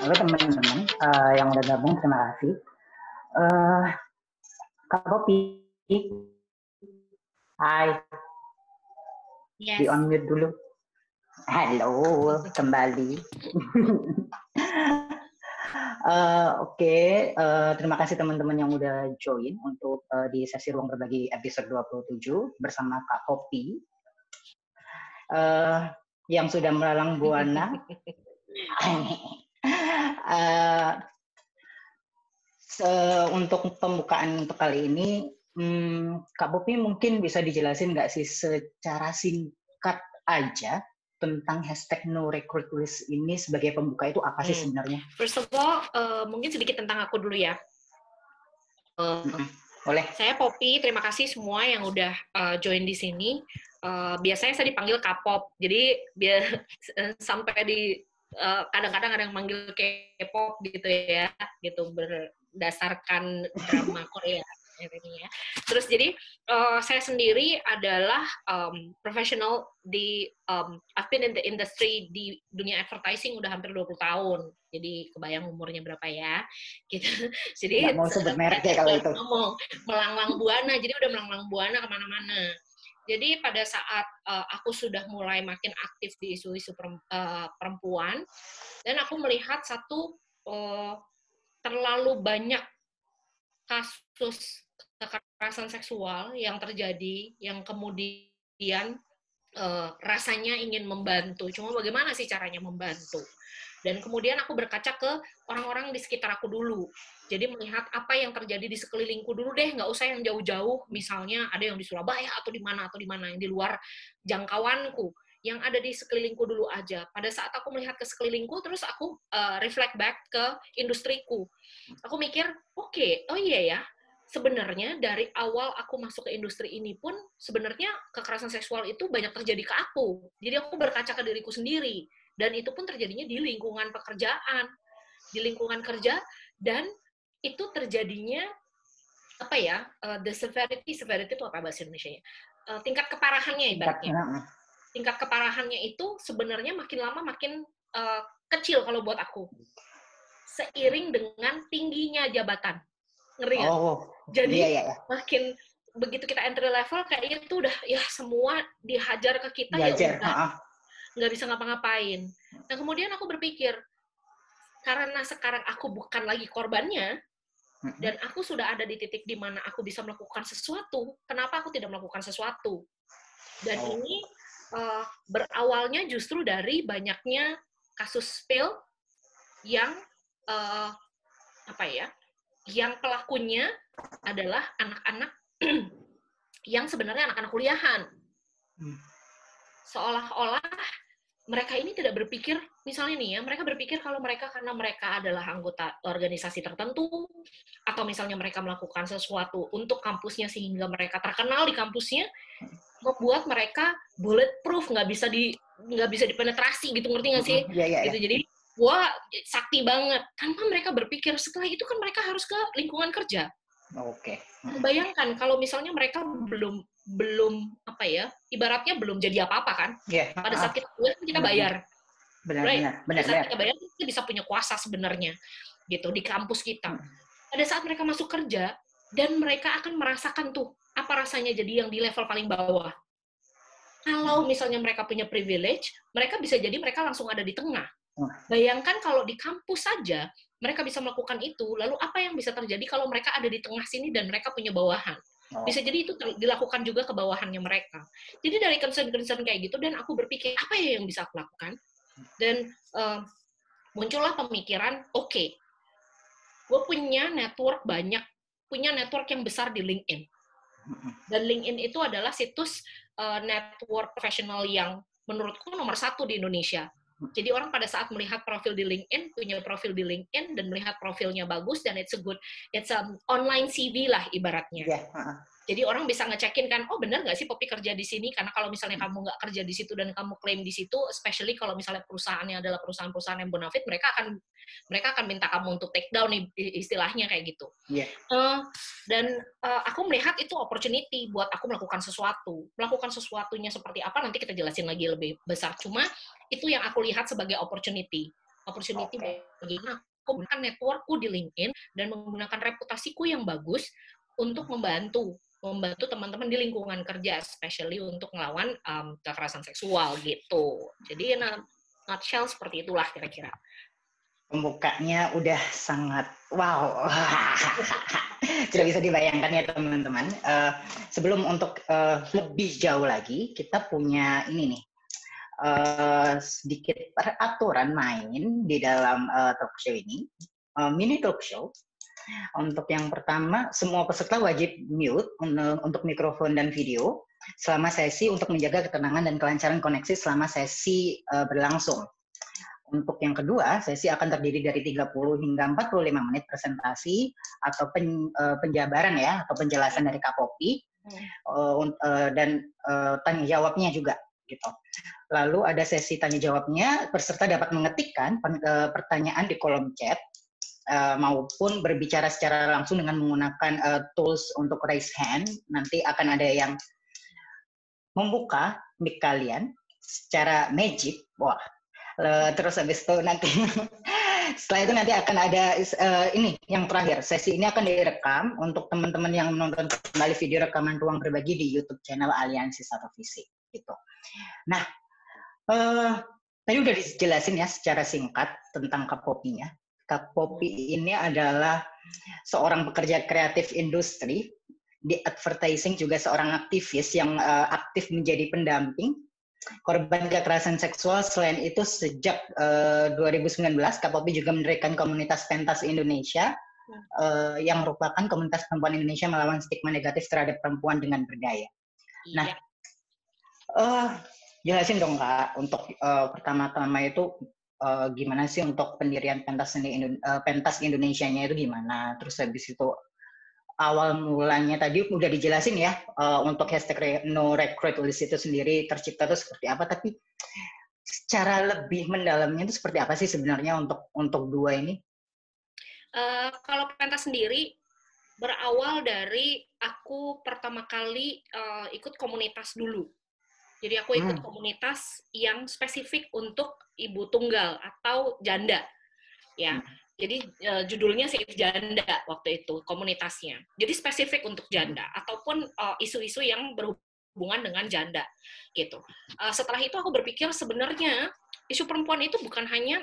Halo teman-teman yang udah gabung, terima kasih. Kak Popi, hai, Yes. di on-mute dulu. Halo, kembali. Oke, terima kasih teman-teman yang udah join untuk di sesi Ruang Berbagi episode 27 bersama Kak Popi yang sudah melalang buana. Untuk pembukaan untuk kali ini, Kak Popi mungkin bisa dijelasin nggak sih secara singkat aja tentang hashtag No Recruit List ini sebagai pembuka itu apa sih sebenarnya? First of all, mungkin sedikit tentang aku dulu ya. Boleh. Saya Popi, terima kasih semua yang udah join di sini. Biasanya saya dipanggil K-pop, jadi biar sampai di kadang-kadang ada yang manggil K-pop gitu ya, gitu berdasarkan drama Korea ini ya. Terus jadi saya sendiri adalah profesional di I've been in the industry di dunia advertising udah hampir 20 tahun. Jadi kebayang umurnya berapa ya? Gitu. Jadi nggak mau sebut merek ya kalau itu. Ngomong melanglang buana, jadi udah melanglang buana kemana-mana. Jadi pada saat aku sudah mulai makin aktif di isu-isu perempuan, dan aku melihat satu terlalu banyak kasus kekerasan seksual yang terjadi, yang kemudian rasanya ingin membantu. Cuma bagaimana sih caranya membantu? Dan kemudian aku berkaca ke orang-orang di sekitar aku dulu. Jadi melihat apa yang terjadi di sekelilingku dulu deh, nggak usah yang jauh-jauh. Misalnya ada yang di Surabaya atau di mana yang di luar jangkauanku. Yang ada di sekelilingku dulu aja. Pada saat aku melihat ke sekelilingku, terus aku reflect back ke industriku. Aku mikir, oke, oh iya ya, sebenarnya dari awal aku masuk ke industri ini pun sebenarnya kekerasan seksual itu banyak terjadi ke aku. Jadi aku berkaca ke diriku sendiri. Dan itu pun terjadinya di lingkungan pekerjaan, di lingkungan kerja, dan itu terjadinya apa ya? The severity itu apa bahasa Indonesia-nya? Tingkat keparahannya ibaratnya. Tingkat keparahannya itu sebenarnya makin lama makin kecil kalau buat aku. Seiring dengan tingginya jabatan. Ngeri nggak? Jadi iya. makin begitu kita entry level kayaknya itu udah ya semua dihajar ke kita ya udah. Nggak bisa ngapa-ngapain. Nah, kemudian aku berpikir, karena sekarang aku bukan lagi korbannya, dan aku sudah ada di titik di mana aku bisa melakukan sesuatu, kenapa aku tidak melakukan sesuatu? Dan ini berawalnya justru dari banyaknya kasus spill yang yang pelakunya adalah anak-anak yang sebenarnya anak-anak kuliahan. Seolah-olah mereka ini tidak berpikir, misalnya nih ya, mereka berpikir kalau karena mereka adalah anggota organisasi tertentu, atau misalnya mereka melakukan sesuatu untuk kampusnya sehingga mereka terkenal di kampusnya, membuat mereka bulletproof, nggak bisa dipenetrasi gitu, ngerti nggak sih? Gitu. Jadi, wah, sakti banget. Tanpa mereka berpikir, setelah itu kan mereka harus ke lingkungan kerja. Bayangkan kalau misalnya mereka belum ibaratnya belum jadi apa-apa kan. Pada saat kita kuliah kita bayar. Benar. Pada saat kita bayar kita bisa punya kuasa sebenarnya gitu di kampus kita. Pada saat mereka masuk kerja dan mereka akan merasakan tuh apa rasanya jadi yang di level paling bawah. Kalau misalnya mereka punya privilege, mereka bisa jadi mereka langsung ada di tengah. Bayangkan kalau di kampus saja mereka bisa melakukan itu, lalu apa yang bisa terjadi kalau mereka ada di tengah sini dan mereka punya bawahan? Bisa jadi itu dilakukan juga ke bawahannya mereka. Jadi dari concern kayak gitu, dan aku berpikir, apa ya yang bisa aku lakukan? Dan muncullah pemikiran, oke, gue punya network yang besar di LinkedIn. Dan LinkedIn itu adalah situs network profesional yang menurutku nomor 1 di Indonesia. Jadi orang pada saat melihat profil di LinkedIn, punya profil di LinkedIn dan melihat profilnya bagus dan it's online CV lah ibaratnya. Jadi orang bisa ngecekin kan, oh benar nggak sih Popi kerja di sini? Karena kalau misalnya kamu nggak kerja di situ dan kamu klaim di situ, especially kalau misalnya perusahaannya adalah perusahaan-perusahaan yang bonafit, mereka akan minta kamu untuk take down istilahnya kayak gitu. Dan aku melihat itu opportunity buat aku melakukan sesuatu. Melakukan sesuatunya seperti apa nanti kita jelasin lagi lebih besar. Cuma itu yang aku lihat sebagai opportunity. opportunity Oke. bagaimana aku menggunakan networkku di LinkedIn dan menggunakan reputasiku yang bagus untuk membantu teman-teman di lingkungan kerja, especially untuk melawan kekerasan seksual gitu. Jadi nutshell seperti itulah kira-kira. Pembukanya udah sangat wow. Tidak bisa dibayangkan ya teman-teman. Sebelum untuk lebih jauh lagi, kita punya ini nih, sedikit peraturan main di dalam talk show ini, mini talk show. Untuk yang pertama, semua peserta wajib mute untuk mikrofon dan video selama sesi untuk menjaga ketenangan dan kelancaran koneksi selama sesi berlangsung. Untuk yang kedua, sesi akan terdiri dari 30 hingga 45 menit presentasi atau penjabaran ya, atau penjelasan dari Kak Poppy, dan tanya jawabnya juga gitu. Lalu ada sesi tanya jawabnya, peserta dapat mengetikkan pertanyaan di kolom chat maupun berbicara secara langsung dengan menggunakan tools untuk raise hand. Nanti akan ada yang membuka mic kalian secara magic. Wah. Terus habis itu nanti setelah itu nanti akan ada ini yang terakhir, sesi ini akan direkam untuk teman-teman yang menonton kembali video rekaman Ruang Berbagi di YouTube channel Aliansi Satu Visi gitu. Nah, tadi udah dijelasin ya secara singkat tentang Kak Poppy-nya. Kak Poppy ini adalah seorang pekerja kreatif industri di advertising, juga seorang aktivis yang aktif menjadi pendamping korban kekerasan seksual. Selain itu, sejak 2019, Kak Poppy juga mendirikan komunitas Pentas Indonesia, yang merupakan komunitas perempuan Indonesia melawan stigma negatif terhadap perempuan dengan berdaya. Nah, jelasin dong Kak, untuk pertama-tama itu gimana sih untuk pendirian Pentas Indonesianya itu gimana? Terus habis itu awal mulanya tadi udah dijelasin ya, untuk hashtag No Recruit List itu sendiri tercipta itu seperti apa, tapi secara lebih mendalamnya itu seperti apa sih sebenarnya untuk dua ini? Kalau pentas sendiri berawal dari aku pertama kali ikut komunitas dulu. Jadi aku ikut komunitas yang spesifik untuk ibu tunggal atau janda, ya. Jadi judulnya Save Janda waktu itu komunitasnya. Jadi spesifik untuk janda ataupun isu-isu yang berhubungan dengan janda, gitu. Setelah itu aku berpikir sebenarnya isu perempuan itu bukan hanya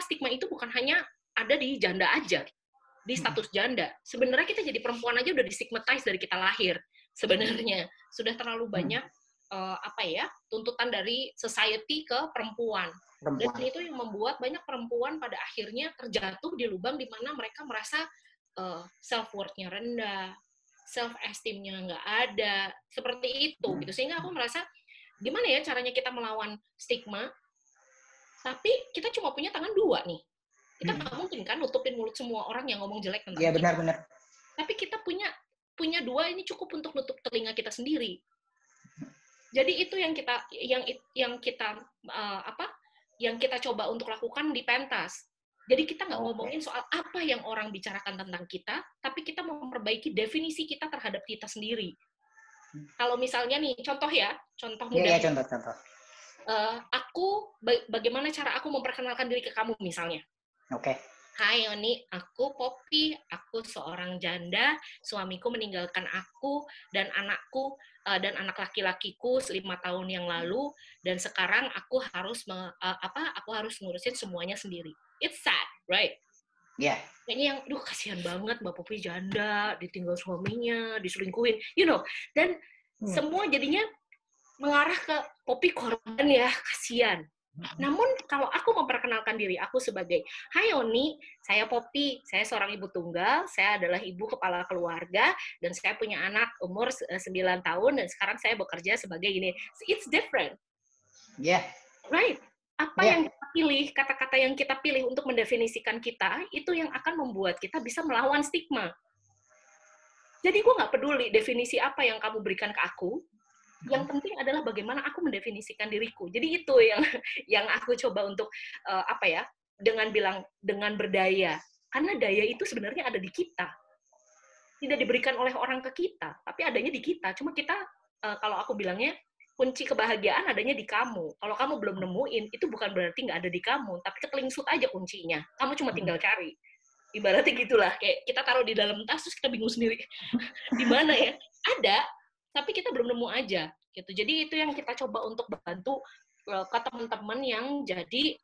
stigma itu bukan hanya ada di janda aja, di status janda. Sebenarnya kita jadi perempuan aja udah distigmatize dari kita lahir. Sebenarnya sudah terlalu banyak tuntutan dari society ke perempuan. Dan itu yang membuat banyak perempuan pada akhirnya terjatuh di lubang di mana mereka merasa self-worth-nya rendah, self-esteem-nya nggak ada, seperti itu. Gitu. Sehingga aku merasa, gimana ya caranya kita melawan stigma, tapi kita cuma punya tangan dua nih. Kita nggak mungkin kan nutupin mulut semua orang yang ngomong jelek tentang kita. Benar-benar. Tapi kita punya dua, ini cukup untuk nutup telinga kita sendiri. Jadi itu yang kita coba untuk lakukan di pentas. Jadi kita nggak ngomongin soal apa yang orang bicarakan tentang kita, tapi kita memperbaiki definisi kita terhadap kita sendiri. Kalau misalnya nih, contoh mudah. Contoh. Bagaimana cara aku memperkenalkan diri ke kamu misalnya? Oke. Hai Yoni, aku Poppy, aku seorang janda, suamiku meninggalkan aku dan anakku dan anak laki-lakiku 5 tahun yang lalu, dan sekarang aku harus ngurusin semuanya sendiri. It's sad, right? Yeah. Kayaknya yang, kasihan banget Mbak Poppy janda, ditinggal suaminya, diselingkuhin, dan semua jadinya mengarah ke Poppy korban ya, kasihan. Namun kalau aku memperkenalkan diri aku sebagai, hai Yoni, saya Poppy, saya seorang ibu tunggal, saya adalah ibu kepala keluarga, dan saya punya anak umur 9 tahun, dan sekarang saya bekerja sebagai ini. It's different. Yeah. Right? Apa yang kita pilih, kata-kata yang kita pilih untuk mendefinisikan kita, itu yang akan membuat kita bisa melawan stigma. Jadi gue nggak peduli definisi apa yang kamu berikan ke aku, yang penting adalah bagaimana aku mendefinisikan diriku. Jadi itu yang aku coba untuk dengan berdaya. Karena daya itu sebenarnya ada di kita. Tidak diberikan oleh orang ke kita, tapi adanya di kita. Cuma kita kalau aku bilangnya kunci kebahagiaan adanya di kamu. Kalau kamu belum nemuin, itu bukan berarti nggak ada di kamu, tapi ketelingsut aja kuncinya. Kamu cuma tinggal cari. Ibaratnya gitulah, kayak kita taruh di dalam tas, terus kita bingung sendiri. Di mana ya? Ada, tapi kita belum nemu aja. Gitu. Jadi itu yang kita coba untuk bantu ke teman-teman yang jadi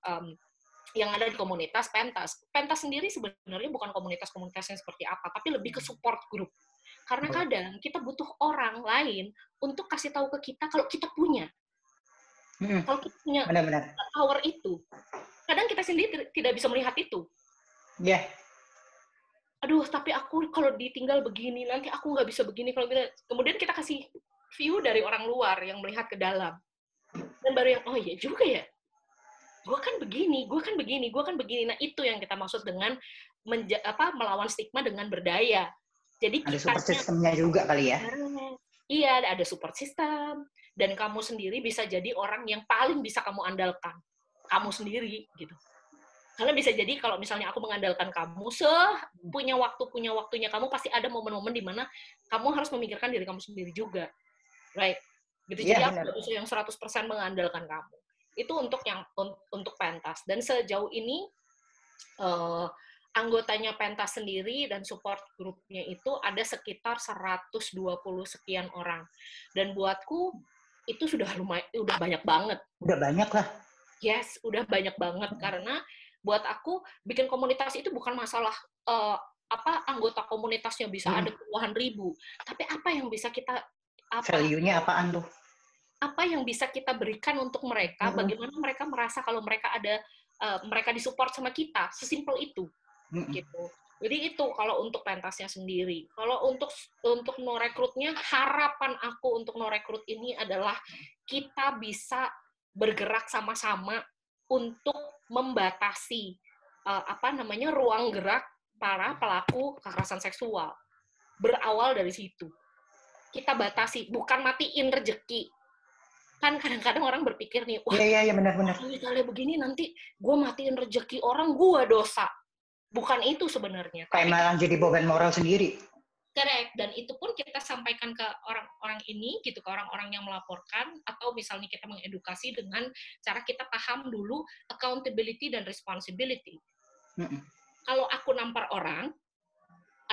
yang ada di komunitas pentas. Pentas sendiri sebenarnya bukan komunitas-komunitas yang seperti apa, tapi lebih ke support group. Karena kadang kita butuh orang lain untuk kasih tahu ke kita kalau kita punya. Kalau kita punya benar-benar power itu. Kadang kita sendiri tidak bisa melihat itu. Ya. Yeah. Aduh, tapi aku kalau ditinggal begini, nanti aku nggak bisa begini. Kalau kita, kemudian kita kasih view dari orang luar yang melihat ke dalam. Dan baru yang, oh iya juga ya. Gue kan begini, gue kan begini, gue kan begini. Nah, itu yang kita maksud dengan melawan stigma dengan berdaya. Jadi ada support sistemnya juga kali ya. Iya, ada support system, dan kamu sendiri bisa jadi orang yang paling bisa kamu andalkan. Kamu sendiri, gitu. Karena bisa jadi kalau misalnya aku mengandalkan kamu, punya waktunya kamu, pasti ada momen-momen di mana kamu harus memikirkan diri kamu sendiri juga. Right? Gitu. Jadi aku nggak bisa yang 100% mengandalkan kamu. Itu untuk pentas. Dan sejauh ini, anggotanya pentas sendiri dan support grupnya itu ada sekitar 120 sekian orang. Dan buatku itu sudah banyak banget. Udah banyak lah. Yes, udah banyak banget. Karena buat aku bikin komunitas itu bukan masalah anggota komunitasnya bisa ada puluhan ribu, tapi apa yang bisa kita value-nya apaan tuh? Apa yang bisa kita berikan untuk mereka? Bagaimana mereka merasa kalau mereka ada mereka disupport sama kita? Sesimpel itu. Gitu. Jadi itu kalau untuk pentasnya sendiri. Kalau untuk no recruit-nya, harapan aku untuk no recruit ini adalah kita bisa bergerak sama-sama untuk membatasi ruang gerak para pelaku kekerasan seksual. Berawal dari situ. Kita batasi, bukan matiin rezeki. Kan kadang-kadang orang berpikir nih, wah, iya benar-benar. Misalnya begini nanti gue matiin rezeki orang, gue dosa. Bukan itu sebenarnya. Kayak malah jadi beban moral sendiri. Correct. Dan itu pun kita sampaikan ke orang-orang ini, gitu, ke orang-orang yang melaporkan, atau misalnya kita mengedukasi dengan cara kita paham dulu accountability dan responsibility. Kalau aku nampar orang,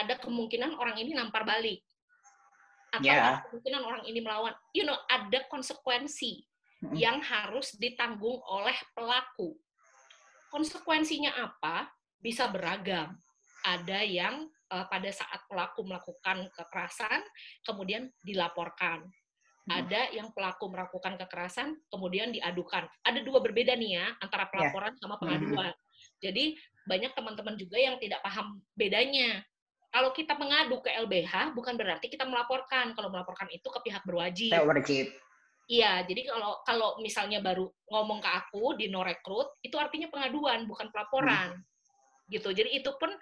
ada kemungkinan orang ini nampar balik. Atau ada kemungkinan orang ini melawan. Ada konsekuensi yang harus ditanggung oleh pelaku. Konsekuensinya apa? Bisa beragam. Ada yang pada saat pelaku melakukan kekerasan, kemudian dilaporkan. Ada yang pelaku melakukan kekerasan, kemudian diadukan. Ada dua berbeda nih ya, antara pelaporan sama pengaduan. Jadi, banyak teman-teman juga yang tidak paham bedanya. Kalau kita mengadu ke LBH, bukan berarti kita melaporkan. Kalau melaporkan itu ke pihak berwajib. Iya, jadi kalau misalnya baru ngomong ke aku di no recruit, itu artinya pengaduan, bukan pelaporan. Gitu. Jadi itu pun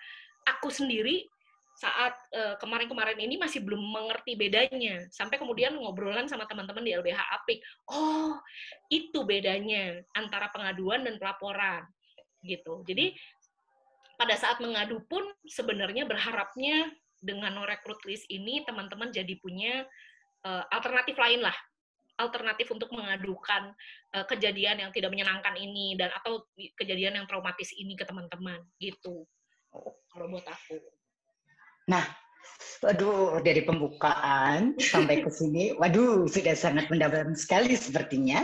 aku sendiri saat kemarin-kemarin ini masih belum mengerti bedanya. Sampai kemudian ngobrolan sama teman-teman di LBH Apik. Oh, itu bedanya antara pengaduan dan pelaporan. Gitu. Jadi pada saat mengadu pun sebenarnya berharapnya dengan no recruit list ini teman-teman jadi punya alternatif lain lah. Alternatif untuk mengadukan kejadian yang tidak menyenangkan ini dan atau kejadian yang traumatis ini ke teman-teman gitu. Kalau buat aku. Nah, waduh, dari pembukaan sampai ke sini, waduh, sudah sangat mendalam sekali sepertinya.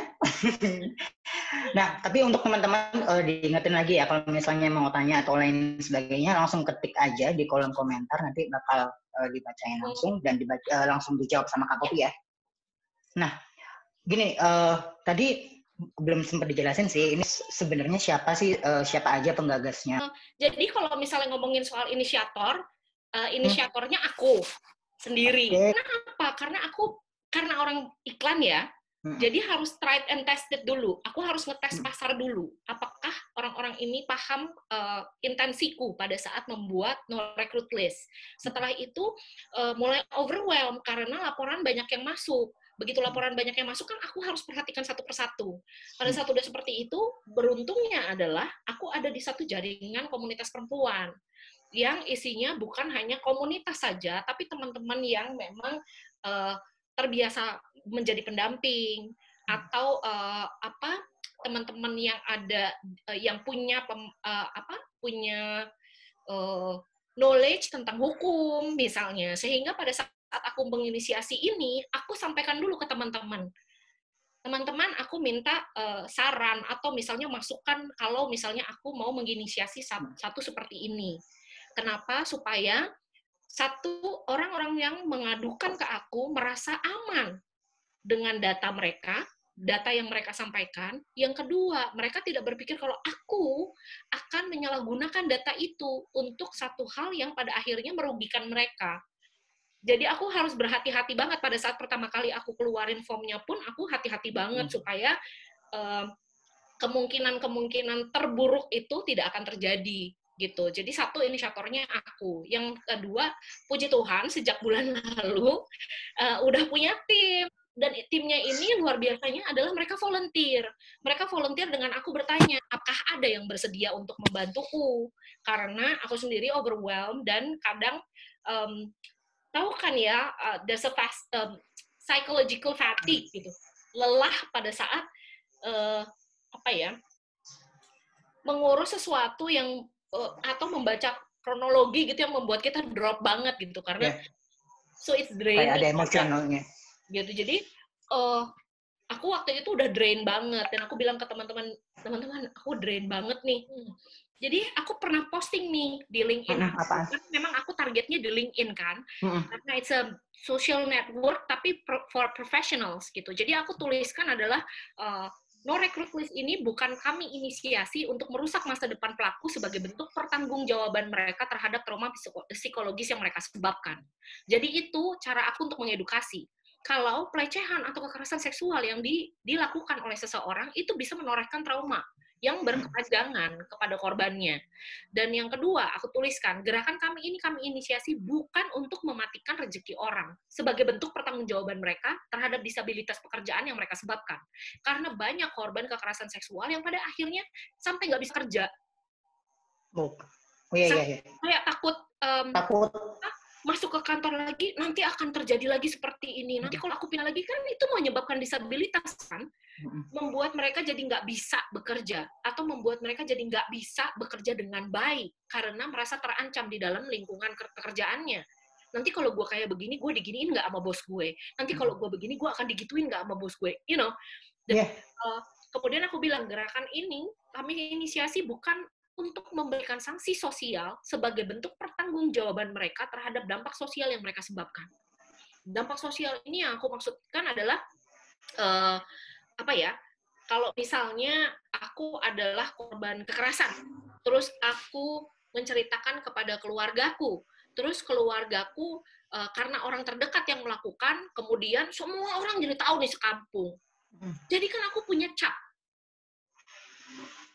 Nah, tapi untuk teman-teman diingetin lagi ya, kalau misalnya mau tanya atau lain sebagainya, langsung ketik aja di kolom komentar, nanti bakal dibacain langsung dan langsung dijawab sama Kak Poppy ya. Nah, gini, tadi belum sempat dijelasin sih, ini sebenarnya siapa aja penggagasnya? Jadi kalau misalnya ngomongin soal inisiatornya aku sendiri. Kenapa? Karena orang iklan ya, jadi harus tried and tested dulu. Aku harus ngetes pasar dulu. Apakah orang-orang ini paham intensiku pada saat membuat no recruit list. Setelah itu mulai overwhelmed karena laporan banyak yang masuk. Begitu laporan banyak yang masuk kan aku harus perhatikan satu persatu. Pada saat udah seperti itu, beruntungnya adalah aku ada di satu jaringan komunitas perempuan yang isinya bukan hanya komunitas saja, tapi teman-teman yang memang terbiasa menjadi pendamping atau teman-teman yang ada yang punya knowledge tentang hukum misalnya, sehingga pada saat aku menginisiasi ini, aku sampaikan dulu ke teman-teman. Teman-teman, aku minta saran atau misalnya masukan kalau misalnya aku mau menginisiasi satu seperti ini. Kenapa? Supaya satu, orang-orang yang mengadukan ke aku merasa aman dengan data mereka, data yang mereka sampaikan. Yang kedua, mereka tidak berpikir kalau aku akan menyalahgunakan data itu untuk satu hal yang pada akhirnya merugikan mereka. Jadi aku harus berhati-hati banget pada saat pertama kali aku keluarin formnya pun, aku hati-hati banget supaya kemungkinan-kemungkinan terburuk itu tidak akan terjadi gitu. Jadi satu, inisiatornya aku. Yang kedua, puji Tuhan sejak bulan lalu udah punya tim. Dan timnya ini luar biasanya adalah mereka volunteer. Mereka volunteer dengan aku bertanya, apakah ada yang bersedia untuk membantuku? Karena aku sendiri overwhelmed dan kadang tahu kan ya, there's a psychological fatigue gitu. Lelah pada saat mengurus sesuatu yang atau membaca kronologi gitu yang membuat kita drop banget gitu karena so it's draining. Kayak ada emosionalnya. Gitu. Jadi aku waktu itu udah drain banget dan aku bilang ke teman-teman aku drain banget nih. Jadi aku pernah posting nih di LinkedIn. Memang aku targetnya di LinkedIn kan, karena it's a social network tapi for professionals gitu. Jadi aku tuliskan adalah No Recruit List ini bukan kami inisiasi untuk merusak masa depan pelaku sebagai bentuk pertanggungjawaban mereka terhadap trauma psikologis yang mereka sebabkan. Jadi itu cara aku untuk mengedukasi. Kalau pelecehan atau kekerasan seksual yang dilakukan oleh seseorang itu bisa menorehkan trauma yang berkepanjangan kepada korbannya. Dan yang kedua, aku tuliskan, gerakan kami inisiasi bukan untuk mematikan rezeki orang sebagai bentuk pertanggungjawaban mereka terhadap disabilitas pekerjaan yang mereka sebabkan. Karena banyak korban kekerasan seksual yang pada akhirnya sampai nggak bisa kerja. Kayak takut masuk ke kantor lagi, nanti akan terjadi lagi seperti ini. Nanti kalau aku pindah lagi, kan itu menyebabkan disabilitas, kan? Membuat mereka jadi nggak bisa bekerja, atau membuat mereka jadi nggak bisa bekerja dengan baik, karena merasa terancam di dalam lingkungan pekerjaannya. Nanti kalau gue kayak begini, gue diginiin nggak sama bos gue. Nanti kalau gue begini, gue akan digituin nggak sama bos gue. You know? Dan, kemudian aku bilang, gerakan ini, kami inisiasi bukan untuk memberikan sanksi sosial sebagai bentuk pertanggungjawaban mereka terhadap dampak sosial yang mereka sebabkan. Dampak sosial ini yang aku maksudkan adalah kalau misalnya aku adalah korban kekerasan, terus aku menceritakan kepada keluargaku, terus keluargaku karena orang terdekat yang melakukan, kemudian semua orang jadi tahu nih sekampung. Jadi kan aku punya cap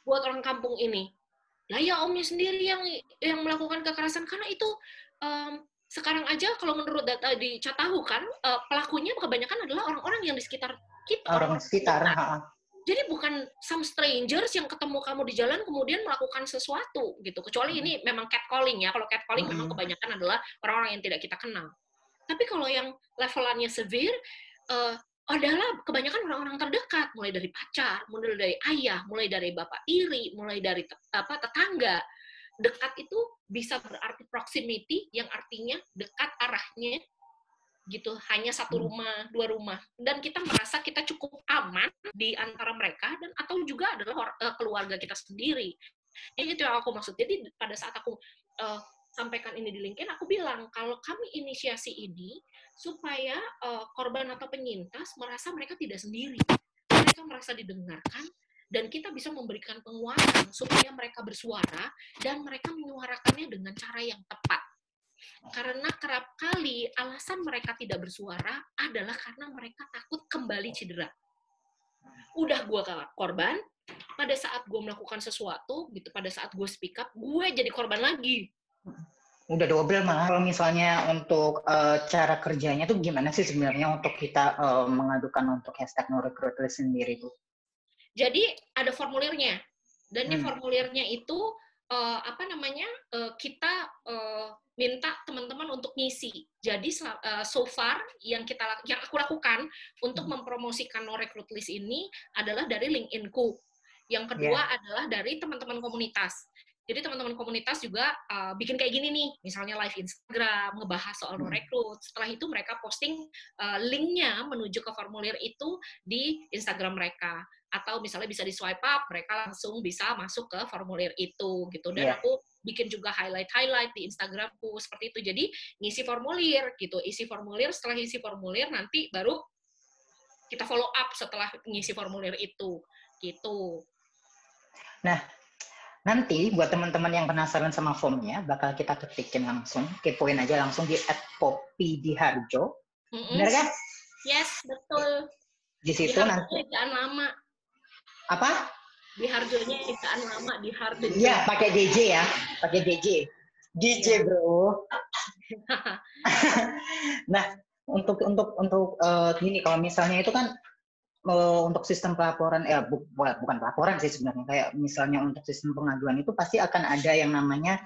buat orang kampung ini. Lah ya omnya sendiri yang melakukan kekerasan, karena itu sekarang aja kalau menurut data di Catahu kan pelakunya kebanyakan adalah orang-orang yang di sekitar kita. Orang sekitar. Jadi bukan some strangers yang ketemu kamu di jalan kemudian melakukan sesuatu gitu. Kecuali ini memang catcalling ya. Kalau catcalling memang kebanyakan adalah orang-orang yang tidak kita kenal. Tapi kalau yang levelannya severe adalah kebanyakan orang-orang terdekat, mulai dari pacar, mulai dari ayah, mulai dari bapak tiri, mulai dari tetangga. Dekat itu bisa berarti proximity, yang artinya dekat arahnya, gitu, hanya satu rumah, dua rumah, dan kita merasa kita cukup aman di antara mereka, dan atau juga adalah keluarga kita sendiri. Itu yang aku maksud. Jadi pada saat aku sampaikan ini di LinkedIn, aku bilang kalau kami inisiasi ini supaya korban atau penyintas merasa mereka tidak sendiri, mereka merasa didengarkan, dan kita bisa memberikan penguatan supaya mereka bersuara dan mereka menyuarakannya dengan cara yang tepat. Karena kerap kali alasan mereka tidak bersuara adalah karena mereka takut kembali cedera. Udah gue korban, pada saat gue melakukan sesuatu, gitu, pada saat gue speak up, gue jadi korban lagi. Udah double malah. Kalau misalnya untuk cara kerjanya tuh gimana sih sebenarnya untuk kita mengadukan untuk hashtag No Recruit List sendiri tuh? Jadi ada formulirnya, dan di formulirnya itu kita minta teman-teman untuk ngisi. Jadi so far yang aku lakukan untuk mempromosikan No Recruit List ini adalah dari LinkedIn-ku. Yang kedua adalah dari teman-teman komunitas. Jadi teman-teman komunitas juga bikin kayak gini nih, misalnya live Instagram, ngebahas soal No Recruit. Setelah itu mereka posting link-nya menuju ke formulir itu di Instagram mereka. Atau misalnya bisa di swipe up, mereka langsung bisa masuk ke formulir itu gitu. Dan aku bikin juga highlight di Instagramku seperti itu. Jadi ngisi formulir gitu, isi formulir, setelah isi formulir nanti baru kita follow up setelah ngisi formulir itu gitu. Nah, nanti buat teman-teman yang penasaran sama formnya, bakal kita ketikin langsung, kepoin aja langsung di @poppydiharjo. Bener kan? Yes, betul. Di situ nanti. Ejaan lama. Apa? Di Harjonya ejaan lama, di Harjo. Iya, pakai DJ ya. Pakai DJ. DJ, bro. Nah, untuk gini, kalau misalnya itu kan untuk sistem pelaporan, bukan pelaporan sih sebenarnya, kayak misalnya untuk sistem pengaduan itu pasti akan ada yang namanya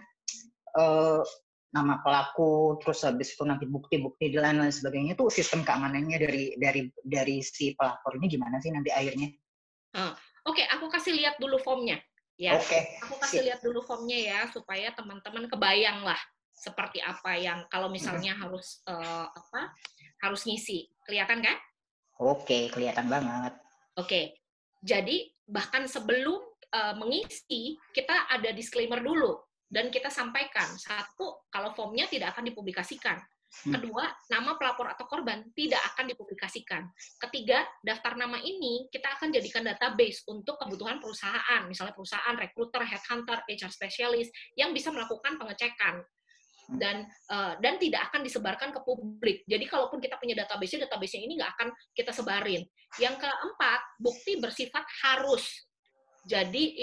nama pelaku, terus habis itu nanti bukti-bukti dan lain sebagainya. Itu sistem keamanannya dari si pelapor ini gimana sih nanti akhirnya? Oke, aku kasih lihat dulu formnya ya. Oke. Aku kasih lihat dulu formnya ya supaya teman-teman kebayang lah seperti apa yang kalau misalnya harus ngisi. Kelihatan kan? Oke, kelihatan banget. Oke. Jadi bahkan sebelum mengisi kita ada disclaimer dulu dan kita sampaikan, satu, kalau formnya tidak akan dipublikasikan. Kedua, nama pelapor atau korban tidak akan dipublikasikan. Ketiga, daftar nama ini kita akan jadikan database untuk kebutuhan perusahaan, misalnya perusahaan, recruiter, headhunter, HR specialist yang bisa melakukan pengecekan. Dan tidak akan disebarkan ke publik. Jadi kalaupun kita punya database-nya ini nggak akan kita sebarin. Yang keempat, bukti bersifat harus. Jadi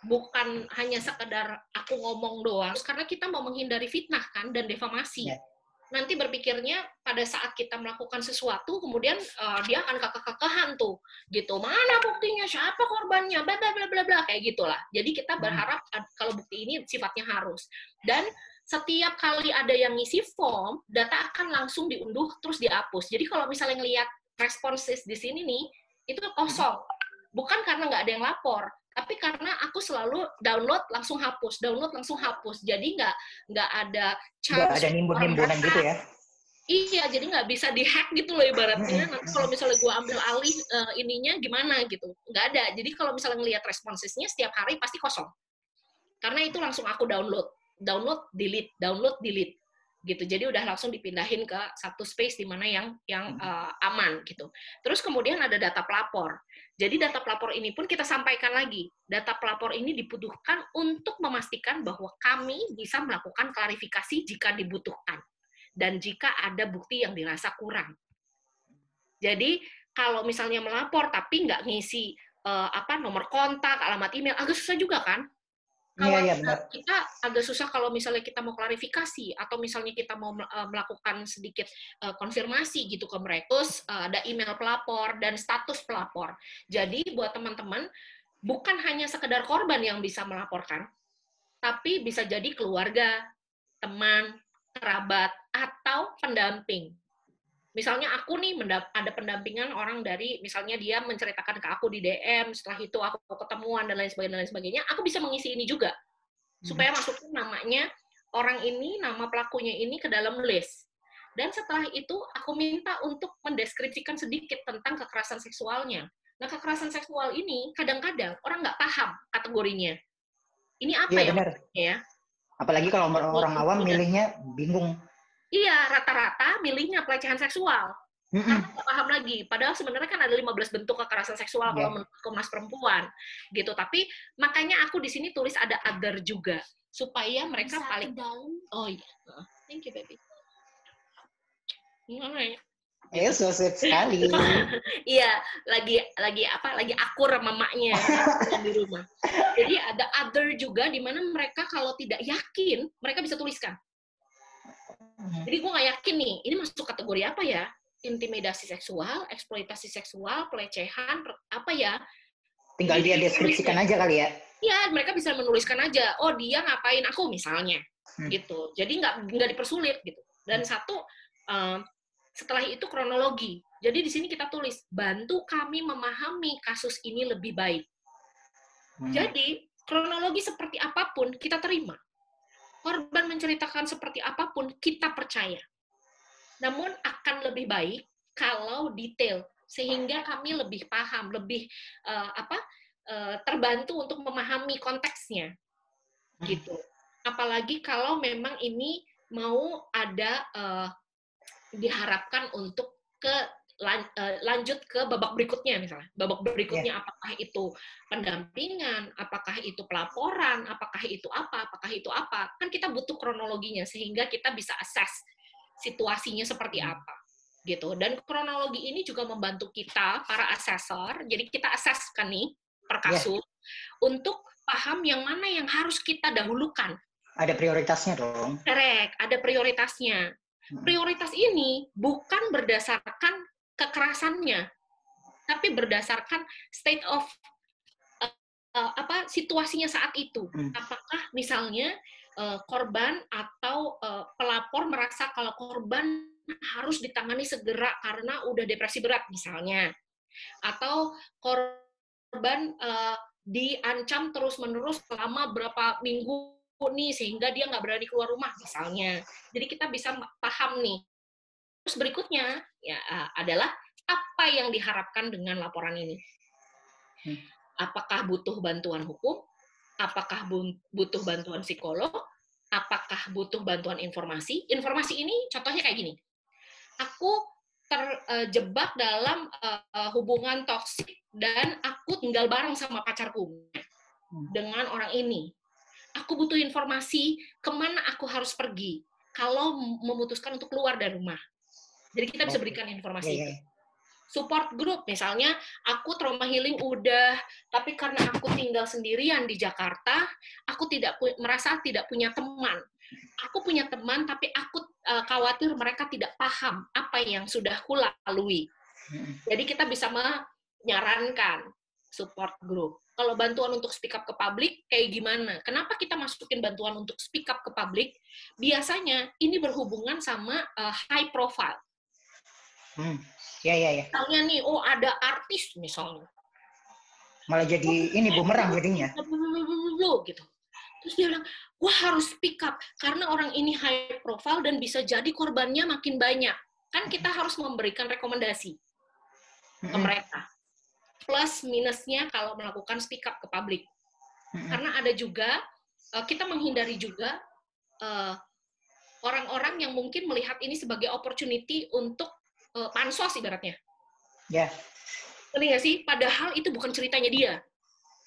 bukan hanya sekedar aku ngomong doang, karena kita mau menghindari fitnah kan dan defamasi. Nanti berpikirnya pada saat kita melakukan sesuatu, kemudian dia akan kekeh-kekehan tuh, gitu. Mana buktinya? Siapa korbannya? Bla bla bla bla bla, kayak gitulah. Jadi kita berharap kalau bukti ini sifatnya harus. Dan setiap kali ada yang ngisi form, data akan langsung diunduh terus dihapus. Jadi kalau misalnya ngelihat responses di sini nih, itu kosong. Bukan karena nggak ada yang lapor, tapi karena aku selalu download langsung hapus. Jadi nggak ada chance. Nggak ada nimbun-nimbunan gitu ya? Iya, jadi nggak bisa dihack gitu loh ibaratnya. Nanti kalau misalnya gue ambil alih ininya gimana gitu, nggak ada. Jadi kalau misalnya ngelihat responsesnya setiap hari pasti kosong. Karena itu langsung aku download, delete. Gitu. Jadi udah langsung dipindahin ke satu space di mana yang aman gitu. Terus kemudian ada data pelapor. Jadi data pelapor ini pun kita sampaikan lagi. Data pelapor ini dibutuhkan untuk memastikan bahwa kami bisa melakukan klarifikasi jika dibutuhkan dan jika ada bukti yang dirasa kurang. Jadi kalau misalnya melapor tapi nggak ngisi nomor kontak, alamat email, agak susah juga kan? Kalau kita agak susah kalau misalnya kita mau klarifikasi atau misalnya kita mau melakukan sedikit konfirmasi gitu ke mereka, terus ada email pelapor dan status pelapor. Jadi buat teman-teman, bukan hanya sekedar korban yang bisa melaporkan, tapi bisa jadi keluarga, teman, kerabat, atau pendamping. Misalnya aku nih ada pendampingan orang dari, misalnya dia menceritakan ke aku di DM, setelah itu aku ketemuan dan lain sebagainya, aku bisa mengisi ini juga. Supaya masukin namanya, orang ini, nama pelakunya ini ke dalam list. Dan setelah itu aku minta untuk mendeskripsikan sedikit tentang kekerasan seksualnya. Nah, kekerasan seksual ini kadang-kadang orang nggak paham kategorinya. Ini apa ya? Apalagi kalau orang awam milihnya bingung. Iya, rata-rata milihnya pelecehan seksual. Karena nggak paham lagi. Padahal sebenarnya kan ada 15 bentuk kekerasan seksual kalau menurut Komnas Perempuan. Gitu. Tapi makanya aku di sini tulis ada other juga. Supaya mereka paling... Oh iya. Thank you, baby. So sweet sekali. Iya, lagi akur sama mamanya di rumah. Jadi ada other juga di mana mereka kalau tidak yakin, mereka bisa tuliskan. Jadi gue nggak yakin nih, ini masuk kategori apa ya? Intimidasi seksual, eksploitasi seksual, pelecehan, apa ya? Tinggal dia deskripsikan aja kali ya? Ya, mereka bisa menuliskan aja, oh dia ngapain aku misalnya, gitu. Jadi nggak dipersulit gitu. Dan satu, setelah itu kronologi. Jadi di sini kita tulis, bantu kami memahami kasus ini lebih baik. Jadi kronologi seperti apapun kita terima. Korban menceritakan seperti apapun kita percaya. Namun akan lebih baik kalau detail, sehingga kami lebih paham, lebih terbantu untuk memahami konteksnya, gitu. Apalagi kalau memang ini mau ada diharapkan untuk lanjut ke babak berikutnya, misalnya. Babak berikutnya apakah itu pendampingan, apakah itu pelaporan, apakah itu apa. Kan kita butuh kronologinya sehingga kita bisa assess situasinya seperti apa. Gitu. Dan kronologi ini juga membantu kita, para asesor, jadi kita assesskan nih per kasus, untuk paham yang mana yang harus kita dahulukan. Ada prioritasnya dong. Correct, ada prioritasnya. Prioritas ini bukan berdasarkan kekerasannya, tapi berdasarkan state of situasinya saat itu. Apakah misalnya korban atau pelapor merasa kalau korban harus ditangani segera karena udah depresi berat misalnya, atau korban diancam terus-menerus selama berapa minggu nih sehingga dia nggak berani keluar rumah misalnya. Jadi kita bisa paham nih. Terus berikutnya ya adalah apa yang diharapkan dengan laporan ini. Apakah butuh bantuan hukum? Apakah butuh bantuan psikolog? Apakah butuh bantuan informasi? Informasi ini contohnya kayak gini. Aku terjebak dalam hubungan toksik dan aku tinggal bareng sama pacarku dengan orang ini. Aku butuh informasi kemana aku harus pergi kalau memutuskan untuk keluar dari rumah. Jadi kita bisa berikan informasi itu. Support group, misalnya aku trauma healing udah, tapi karena aku tinggal sendirian di Jakarta, aku merasa tidak punya teman. Aku punya teman, tapi aku khawatir mereka tidak paham apa yang sudah aku lalui. Jadi kita bisa menyarankan support group. Kalau bantuan untuk speak up ke publik, kayak gimana? Kenapa kita masukin bantuan untuk speak up ke publik? Biasanya ini berhubungan sama high profile. Ya. Misalnya nih, ada artis misalnya. Malah jadi ini bumerang jadinya. Gitu. Terus dia bilang, wah harus speak up karena orang ini high profile dan bisa jadi korbannya makin banyak. Kan kita harus memberikan rekomendasi ke mereka. Plus minusnya kalau melakukan speak up ke publik. Karena ada juga, kita menghindari juga orang-orang yang mungkin melihat ini sebagai opportunity untuk pansos ibaratnya. Ya. Ngerti nggak sih? Padahal itu bukan ceritanya dia.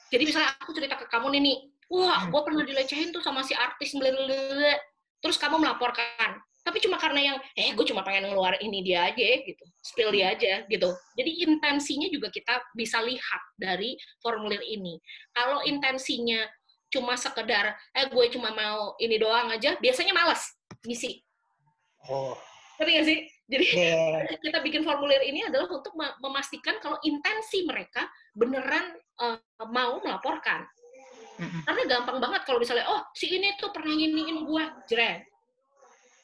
Jadi misalnya aku cerita ke kamu nih, wah gue pernah dilecehin tuh sama si artis, blablabla. Terus kamu melaporkan. Tapi cuma karena yang, gue cuma pengen ngeluar ini dia aja gitu, spill dia aja gitu. Jadi intensinya juga kita bisa lihat dari formulir ini. Kalau intensinya cuma sekedar, gue cuma mau ini doang aja, biasanya malas ngisi. Ngerti nggak sih? Jadi kita bikin formulir ini adalah untuk memastikan kalau intensi mereka beneran mau melaporkan. Karena gampang banget kalau misalnya, si ini tuh pernah nginiin gue, jreng.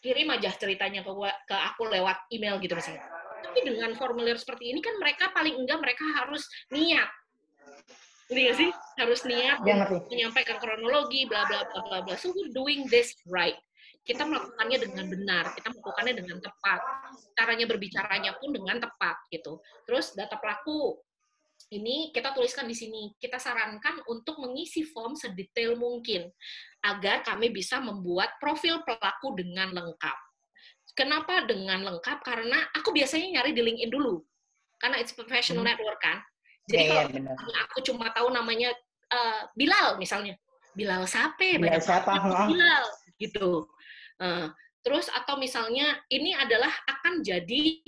Kirim aja ceritanya ke aku lewat email gitu misalnya. Tapi dengan formulir seperti ini kan mereka paling enggak mereka harus niat. Ngerti nggak sih? Harus niat untuk menyampaikan kronologi, bla bla bla bla bla. So we're doing this right. Kita melakukannya dengan benar, kita melakukannya dengan tepat. Caranya berbicaranya pun dengan tepat gitu. Terus data pelaku ini kita tuliskan di sini. Kita sarankan untuk mengisi form sedetail mungkin agar kami bisa membuat profil pelaku dengan lengkap. Kenapa dengan lengkap? Karena aku biasanya nyari di LinkedIn dulu. Karena it's professional network kan. Jadi kalau aku cuma tahu namanya Bilal misalnya. Bilal siapa? Bilal gitu. Terus atau misalnya ini adalah akan jadi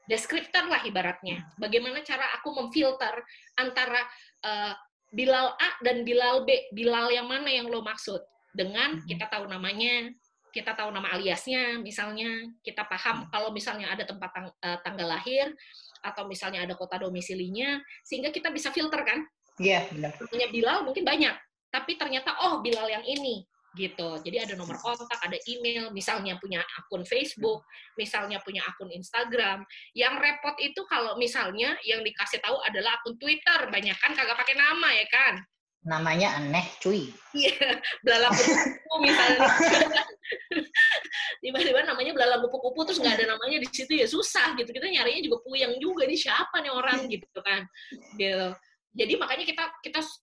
deskriptor lah ibaratnya. Bagaimana cara aku memfilter antara Bilal A dan Bilal B. Bilal yang mana yang lo maksud? Dengan kita tahu namanya, kita tahu nama aliasnya, misalnya kita paham kalau misalnya ada tempat tanggal lahir, atau misalnya ada kota domisilinya, sehingga kita bisa filter kan. Iya, benar. Namanya Bilal mungkin banyak, tapi ternyata Bilal yang ini gitu. Jadi ada nomor kontak, ada email, misalnya punya akun Facebook, misalnya punya akun Instagram. Yang repot itu kalau misalnya yang dikasih tahu adalah akun Twitter, banyak kan kagak pakai nama ya kan. Namanya aneh, cuy. Iya, belalang kupu-kupu misalnya. Tiba-tiba namanya belalang kupu-kupu terus nggak ada namanya di situ, ya susah gitu. Kita nyarinya juga puyeng juga, nih siapa nih orang gitu kan. Gitu. Jadi makanya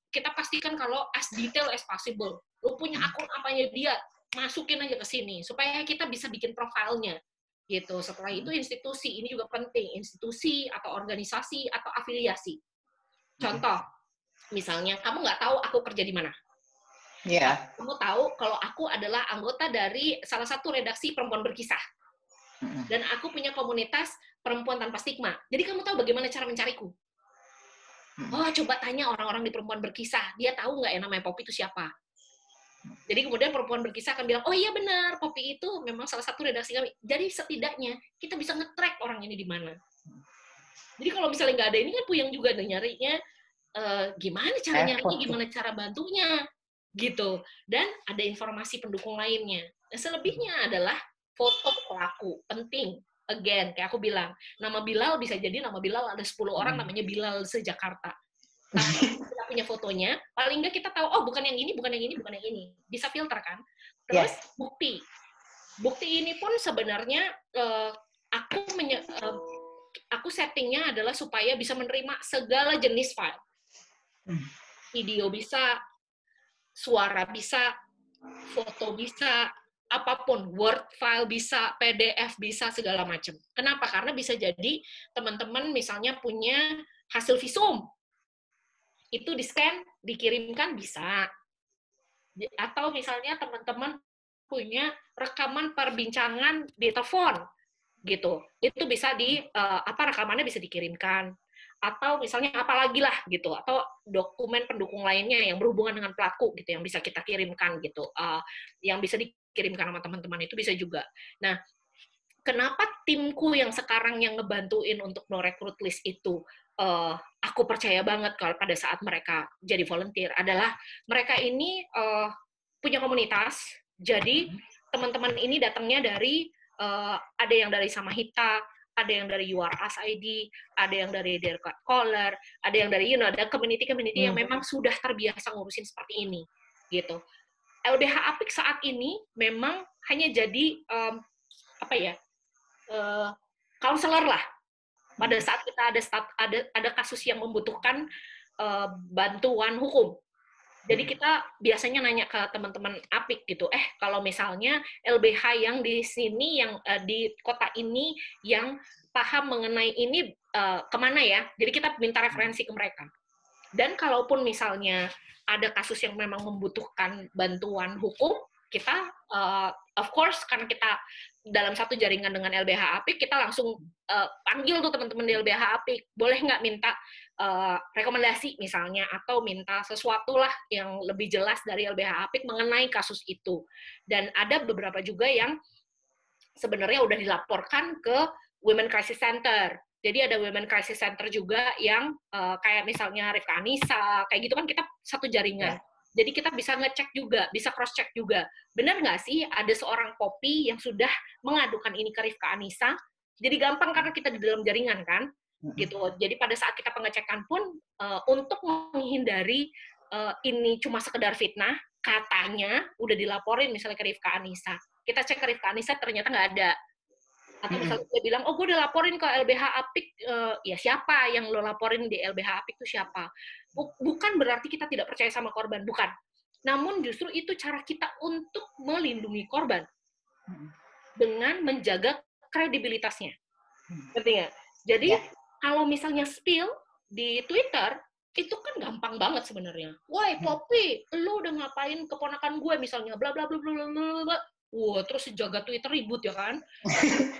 kita pastikan kalau as detail as possible. Lu punya akun apanya dia, masukin aja ke sini supaya kita bisa bikin profilnya. Gitu. Setelah itu institusi, ini juga penting, institusi atau organisasi atau afiliasi. Contoh, misalnya kamu nggak tahu aku kerja di mana. Iya. Kamu tahu kalau aku adalah anggota dari salah satu redaksi Perempuan Berkisah. Dan aku punya komunitas perempuan tanpa stigma. Jadi kamu tahu bagaimana cara mencariku. Coba tanya orang-orang di Perempuan Berkisah, dia tahu nggak ya namanya Poppy itu siapa? Jadi kemudian Perempuan Berkisah akan bilang, oh iya benar, Poppy itu memang salah satu redaksi kami. Jadi setidaknya kita bisa nge-track orang ini di mana. Jadi kalau misalnya nggak ada ini kan puyeng juga nih nyarinya, gimana cara nyarinya, gimana cara bantunya, gitu. Dan ada informasi pendukung lainnya. Nah, selebihnya adalah foto pelaku, penting. Again, kayak aku bilang, nama Bilal bisa jadi nama Bilal ada 10 orang namanya Bilal se-Jakarta. Tapi kita punya fotonya, paling nggak kita tahu, bukan yang ini, bukan yang ini, bukan yang ini. Bisa filter kan? Terus bukti. Bukti ini pun sebenarnya aku settingnya adalah supaya bisa menerima segala jenis file. Video bisa, suara bisa, foto bisa, apapun, Word file bisa, PDF bisa, segala macam. Kenapa? Karena bisa jadi teman-teman misalnya punya hasil visum, itu di-scan, dikirimkan bisa. Atau misalnya teman-teman punya rekaman perbincangan di telepon, gitu. Itu bisa rekamannya bisa dikirimkan. Atau misalnya apalagi lah gitu, atau dokumen pendukung lainnya yang berhubungan dengan pelaku gitu yang bisa kita kirimkan gitu, yang bisa dikirimkan sama teman-teman itu bisa juga. Nah, kenapa timku yang sekarang yang ngebantuin untuk no recruit list itu aku percaya banget kalau pada saat mereka jadi volunteer adalah mereka ini punya komunitas. Jadi teman-teman ini datangnya dari ada yang dari Samahita, ada yang dari You Are Us ID, ada yang dari Derkat Caller, ada yang dari ada community-community yang memang sudah terbiasa ngurusin seperti ini, gitu. LBH Apik saat ini memang hanya jadi counselor lah. Pada saat kita ada kasus yang membutuhkan bantuan hukum. Jadi kita biasanya nanya ke teman-teman Apik gitu, kalau misalnya LBH yang di sini, yang di kota ini, yang paham mengenai ini, kemana ya? Jadi kita minta referensi ke mereka. Dan kalaupun misalnya ada kasus yang memang membutuhkan bantuan hukum, kita, of course, karena kita dalam satu jaringan dengan LBH Apik, kita langsung panggil tuh teman-teman di LBH Apik, boleh nggak minta rekomendasi misalnya, atau minta sesuatu lah yang lebih jelas dari LBH Apik mengenai kasus itu. Dan ada beberapa juga yang sebenarnya udah dilaporkan ke Women Crisis Center. Jadi ada Women Crisis Center juga yang kayak misalnya Rifka Anissa, kayak gitu kan kita satu jaringan. Jadi kita bisa ngecek juga, bisa cross-check juga. Benar nggak sih ada seorang Poppy yang sudah mengadukan ini ke Rifka Anissa? Jadi gampang karena kita di dalam jaringan kan? Gitu. Jadi pada saat kita pengecekan pun untuk menghindari ini cuma sekedar fitnah, katanya udah dilaporin misalnya ke Rifka Anissa. Kita cek ke Rifka Anissa ternyata nggak ada. Atau misalnya dia bilang, gue udah laporin ke LBH Apik, ya siapa yang lo laporin di LBH Apik itu siapa? Bukan berarti kita tidak percaya sama korban, bukan. Namun justru itu cara kita untuk melindungi korban dengan menjaga kredibilitasnya. Ngerti nggak? Jadi kalau misalnya spill di Twitter, itu kan gampang banget sebenarnya. Woi, Poppy, lu udah ngapain keponakan gue misalnya, bla bla bla bla bla. Wah, terus sejagat Twitter ribut ya kan?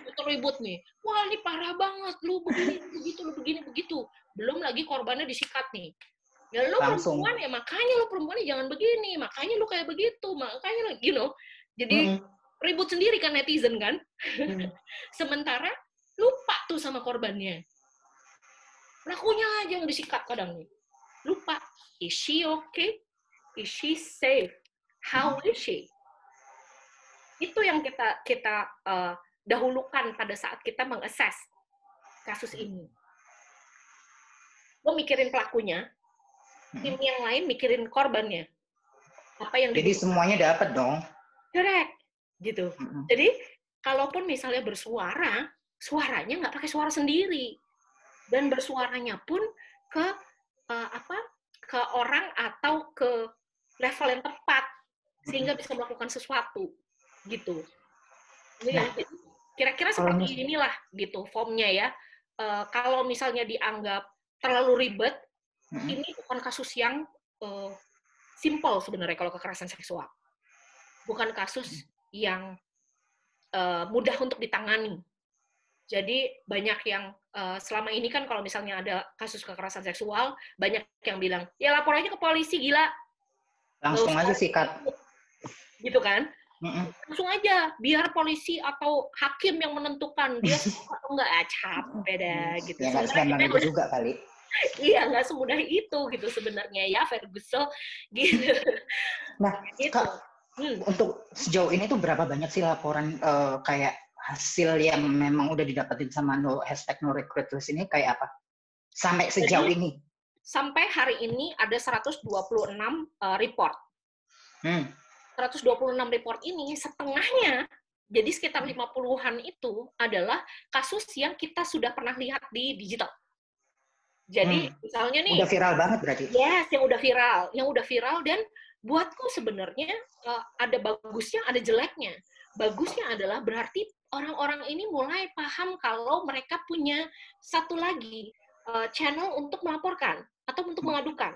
Twitter ribut nih. Wah, ini parah banget. Lu begini, begitu, lu begini, begitu. Belum lagi korbannya disikat nih. Ya lu perempuan ya, makanya lu perempuan jangan begini. Makanya lu kayak begitu. Makanya lu, Jadi ribut sendiri kan netizen kan. Hmm. Sementara lupa tuh sama korbannya. Pelakunya aja yang disikat kadang nih. Lupa. Is she okay? Is she safe? How is she? Itu yang kita dahulukan pada saat kita mengakses kasus ini. Lo mikirin pelakunya, tim yang lain mikirin korbannya. Apa yang Jadi dibutuhkan. semuanya dapat dong. Correct. Gitu. Jadi, kalaupun misalnya bersuara, suaranya nggak pakai suara sendiri. Dan bersuaranya pun ke ke orang atau ke level yang tepat sehingga bisa melakukan sesuatu gitu. Nah, kira-kira seperti inilah gitu formnya ya. Kalau misalnya dianggap terlalu ribet, ini bukan kasus yang simple sebenarnya kalau kekerasan seksual. Bukan kasus yang mudah untuk ditangani. Jadi banyak yang selama ini kan kalau misalnya ada kasus kekerasan seksual, banyak yang bilang, ya lapor aja ke polisi, gila. Langsung aja sikat. Gitu kan? Langsung aja, biar polisi atau hakim yang menentukan dia suka atau enggak, capek dah gitu. Ya nggak segampang itu juga kali. Iya, nggak semudah itu gitu sebenarnya ya, Ferguson gitu. Nah, gitu. Kak, untuk sejauh ini tuh berapa banyak sih laporan kayak hasil yang memang udah didapetin sama #NoRecruitlist ini kayak apa? Sampai sejauh ini? Sampai hari ini ada 126 report. 126 report ini setengahnya, jadi sekitar 50-an itu adalah kasus yang kita sudah pernah lihat di digital. Jadi misalnya nih, udah viral banget berarti. Yes, yang udah viral dan buatku sebenarnya ada bagusnya, ada jeleknya. Bagusnya adalah berarti orang-orang ini mulai paham kalau mereka punya satu lagi channel untuk melaporkan atau untuk mengadukan.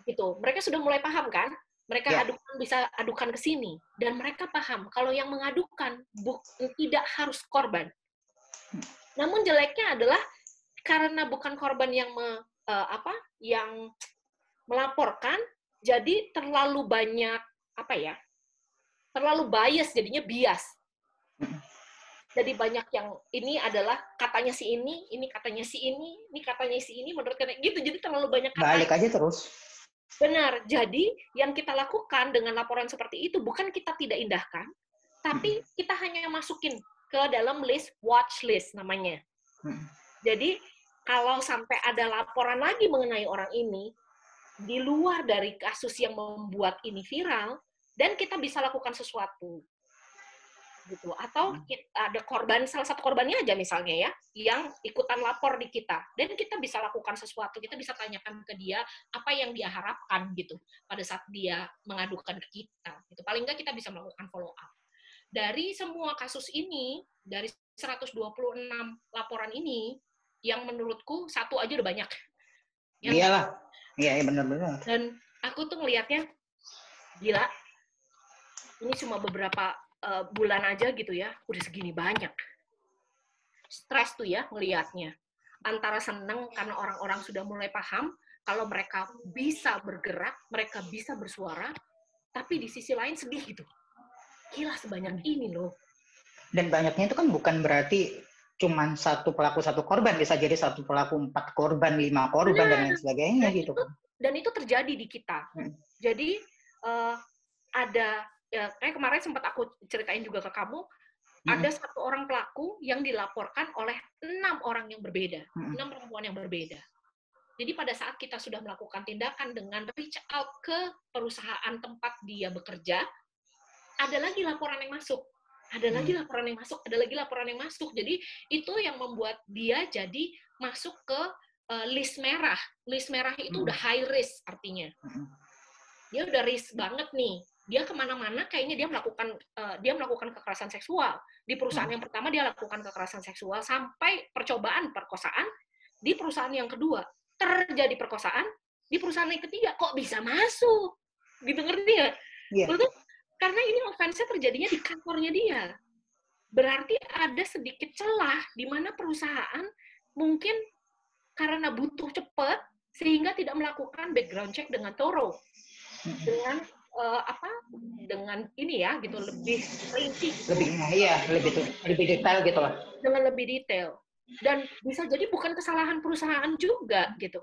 Gitu. Mereka sudah mulai paham kan? Mereka bisa adukan ke sini dan mereka paham kalau yang mengadukan tidak harus korban. Namun jeleknya adalah karena bukan korban yang yang melaporkan, jadi terlalu banyak terlalu bias, jadinya bias. Jadi banyak yang ini adalah katanya si ini katanya si ini katanya si ini, menurut kalian gitu, jadi terlalu banyak kata. Balik aja terus. Benar, jadi yang kita lakukan dengan laporan seperti itu bukan kita tidak indahkan, tapi kita hanya masukin ke dalam list, watch list namanya. Jadi kalau sampai ada laporan lagi mengenai orang ini, di luar dari kasus yang membuat ini viral, dan kita bisa lakukan sesuatu. Gitu. Atau ada korban, salah satu korbannya aja misalnya ya, yang ikutan lapor di kita, dan kita bisa lakukan sesuatu, kita bisa tanyakan ke dia apa yang dia harapkan gitu pada saat dia mengadukan ke kita gitu. Paling nggak kita bisa melakukan follow up. Dari semua kasus ini, dari 126 laporan ini, yang menurutku satu aja udah banyak. Iyalah, iya benar-benar. Dan aku tuh ngelihatnya gila, ini cuma beberapa bulan aja gitu ya, udah segini banyak. Stres tuh ya ngelihatnya. Antara seneng karena orang-orang sudah mulai paham kalau mereka bisa bergerak, mereka bisa bersuara, tapi di sisi lain sedih gitu. Gila sebanyak ini loh. Dan banyaknya itu kan bukan berarti cuman satu pelaku satu korban, bisa jadi satu pelaku 4 korban, 5 korban dan lain sebagainya gitu. Dan itu terjadi di kita. Jadi ada kayak kemarin sempat aku ceritain juga ke kamu, ada satu orang pelaku yang dilaporkan oleh 6 orang yang berbeda, 6 perempuan yang berbeda. Jadi pada saat kita sudah melakukan tindakan dengan reach out ke perusahaan tempat dia bekerja, ada lagi laporan yang masuk, ada lagi laporan yang masuk, ada lagi laporan yang masuk. Jadi itu yang membuat dia jadi masuk ke list merah. List merah itu udah high risk artinya. Dia udah risk banget nih. Dia kemana-mana kayaknya dia melakukan kekerasan seksual. Di perusahaan yang pertama dia lakukan kekerasan seksual sampai percobaan perkosaan. Di perusahaan yang kedua terjadi perkosaan. Di perusahaan yang ketiga kok bisa masuk? Gitu, ngerti nggak? Betul? Karena ini offense-nya terjadinya di kantornya dia. Berarti ada sedikit celah di mana perusahaan mungkin karena butuh cepat sehingga tidak melakukan background check dengan thorough, dengan apa dengan ini ya gitu lebih rinci, lebih detail gitu lah. dengan lebih detail. Dan bisa jadi bukan kesalahan perusahaan juga gitu.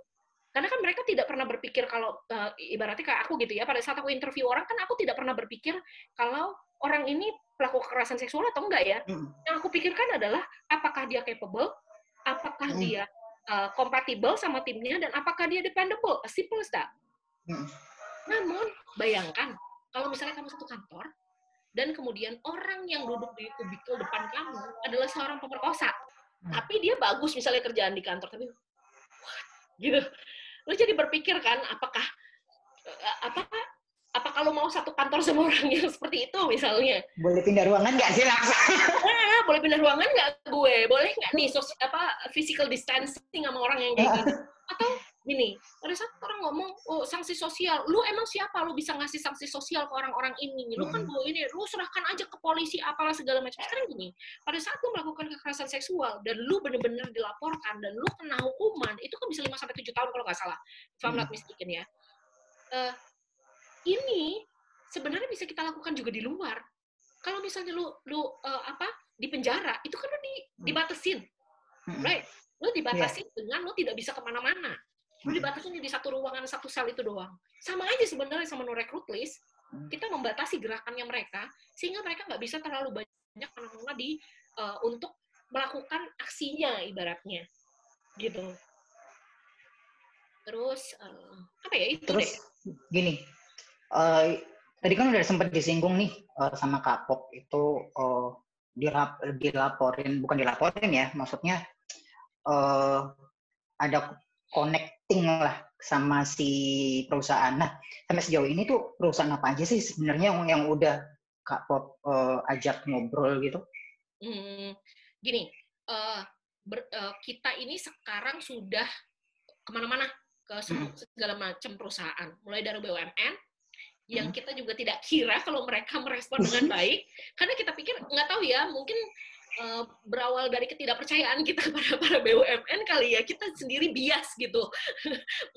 Karena kan mereka tidak pernah berpikir kalau ibaratnya kayak aku gitu ya, pada saat aku interview orang kan aku tidak pernah berpikir kalau orang ini pelaku kekerasan seksual atau enggak ya. Yang aku pikirkan adalah apakah dia capable, apakah dia compatible sama timnya, dan apakah dia dependable. As simple as that. Namun bayangkan kalau misalnya kamu satu kantor dan kemudian orang yang duduk di kubikel depan kamu adalah seorang pemerkosa, tapi dia bagus misalnya kerjaan di kantor, tapi gitu. Lu jadi berpikir kan, apakah kalau mau satu kantor sama orang yang seperti itu misalnya. Boleh pindah ruangan nggak sih langsung? Boleh pindah ruangan nggak gue? Boleh nggak nih physical distancing sama orang yang kayak gitu? Atau gini, pada saat orang ngomong, oh sanksi sosial, lu emang siapa? Lu bisa ngasih sanksi sosial ke orang-orang ini? Lu kan bawa ini, lu serahkan aja ke polisi, apalah segala macam. Sekarang gini, pada saat lu melakukan kekerasan seksual, dan lu benar-benar dilaporkan, dan lu kena hukuman, itu kan bisa 5-7 tahun kalau nggak salah. If I'm not mistaken ya. Ini sebenarnya bisa kita lakukan juga di luar. Kalau misalnya lu di penjara, itu kan lu dibatasin. Right? Lu dibatasin dengan lu tidak bisa kemana-mana. Lu dibatasin di satu ruangan, satu sel itu doang. Sama aja sebenarnya sama no recruit list. Kita membatasi gerakannya mereka, sehingga mereka nggak bisa terlalu banyak kemana-mana untuk melakukan aksinya, ibaratnya. Gitu. Terus, apa ya, itu terus, gini, tadi kan udah sempat disinggung nih sama Kak Pop itu bukan dilaporin ya, maksudnya ada connecting lah sama si perusahaan. Nah, sampai sejauh ini tuh perusahaan apa aja sih sebenarnya yang udah Kak Pop ajak ngobrol gitu? Gini, kita ini sekarang sudah kemana-mana ke segala macam perusahaan, mulai dari BUMN yang kita juga tidak kira kalau mereka merespon dengan baik, karena kita pikir, nggak tahu ya, mungkin berawal dari ketidakpercayaan kita kepada para BUMN kali ya, kita sendiri bias gitu.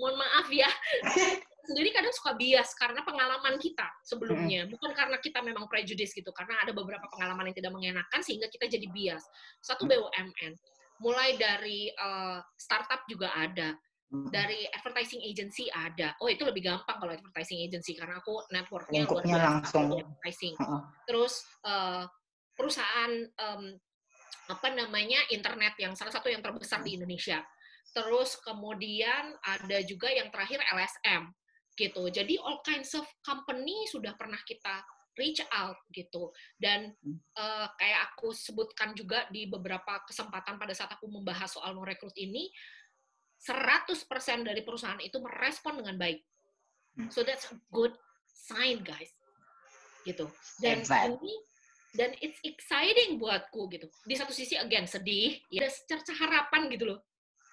Mohon maaf ya, sendiri kadang suka bias karena pengalaman kita sebelumnya, bukan karena kita memang prejudice gitu, karena ada beberapa pengalaman yang tidak mengenakan sehingga kita jadi bias. Satu BUMN, mulai dari startup juga ada, dari advertising agency ada. Oh, itu lebih gampang kalau advertising agency karena aku networknya lingkupnya langsung advertising. Terus perusahaan internet yang salah satu yang terbesar di Indonesia. Terus kemudian ada juga yang terakhir LSM gitu. Jadi all kinds of company sudah pernah kita reach out gitu. Dan kayak aku sebutkan juga di beberapa kesempatan pada saat aku membahas soal no recruit ini, 100% dari perusahaan itu merespon dengan baik. So that's a good sign, guys. Gitu. Dan it's exciting buatku gitu. Di satu sisi again sedih, ya ada secerca harapan gitu loh.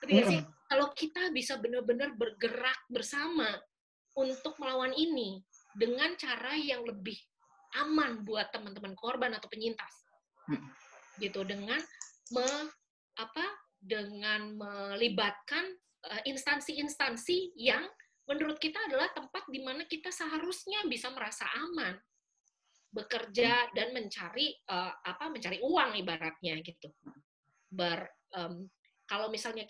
Ketika sih kalau kita bisa benar-benar bergerak bersama untuk melawan ini dengan cara yang lebih aman buat teman-teman korban atau penyintas. Gitu, dengan dengan melibatkan instansi-instansi yang menurut kita adalah tempat di mana kita seharusnya bisa merasa aman bekerja dan mencari uang ibaratnya gitu. Kalau misalnya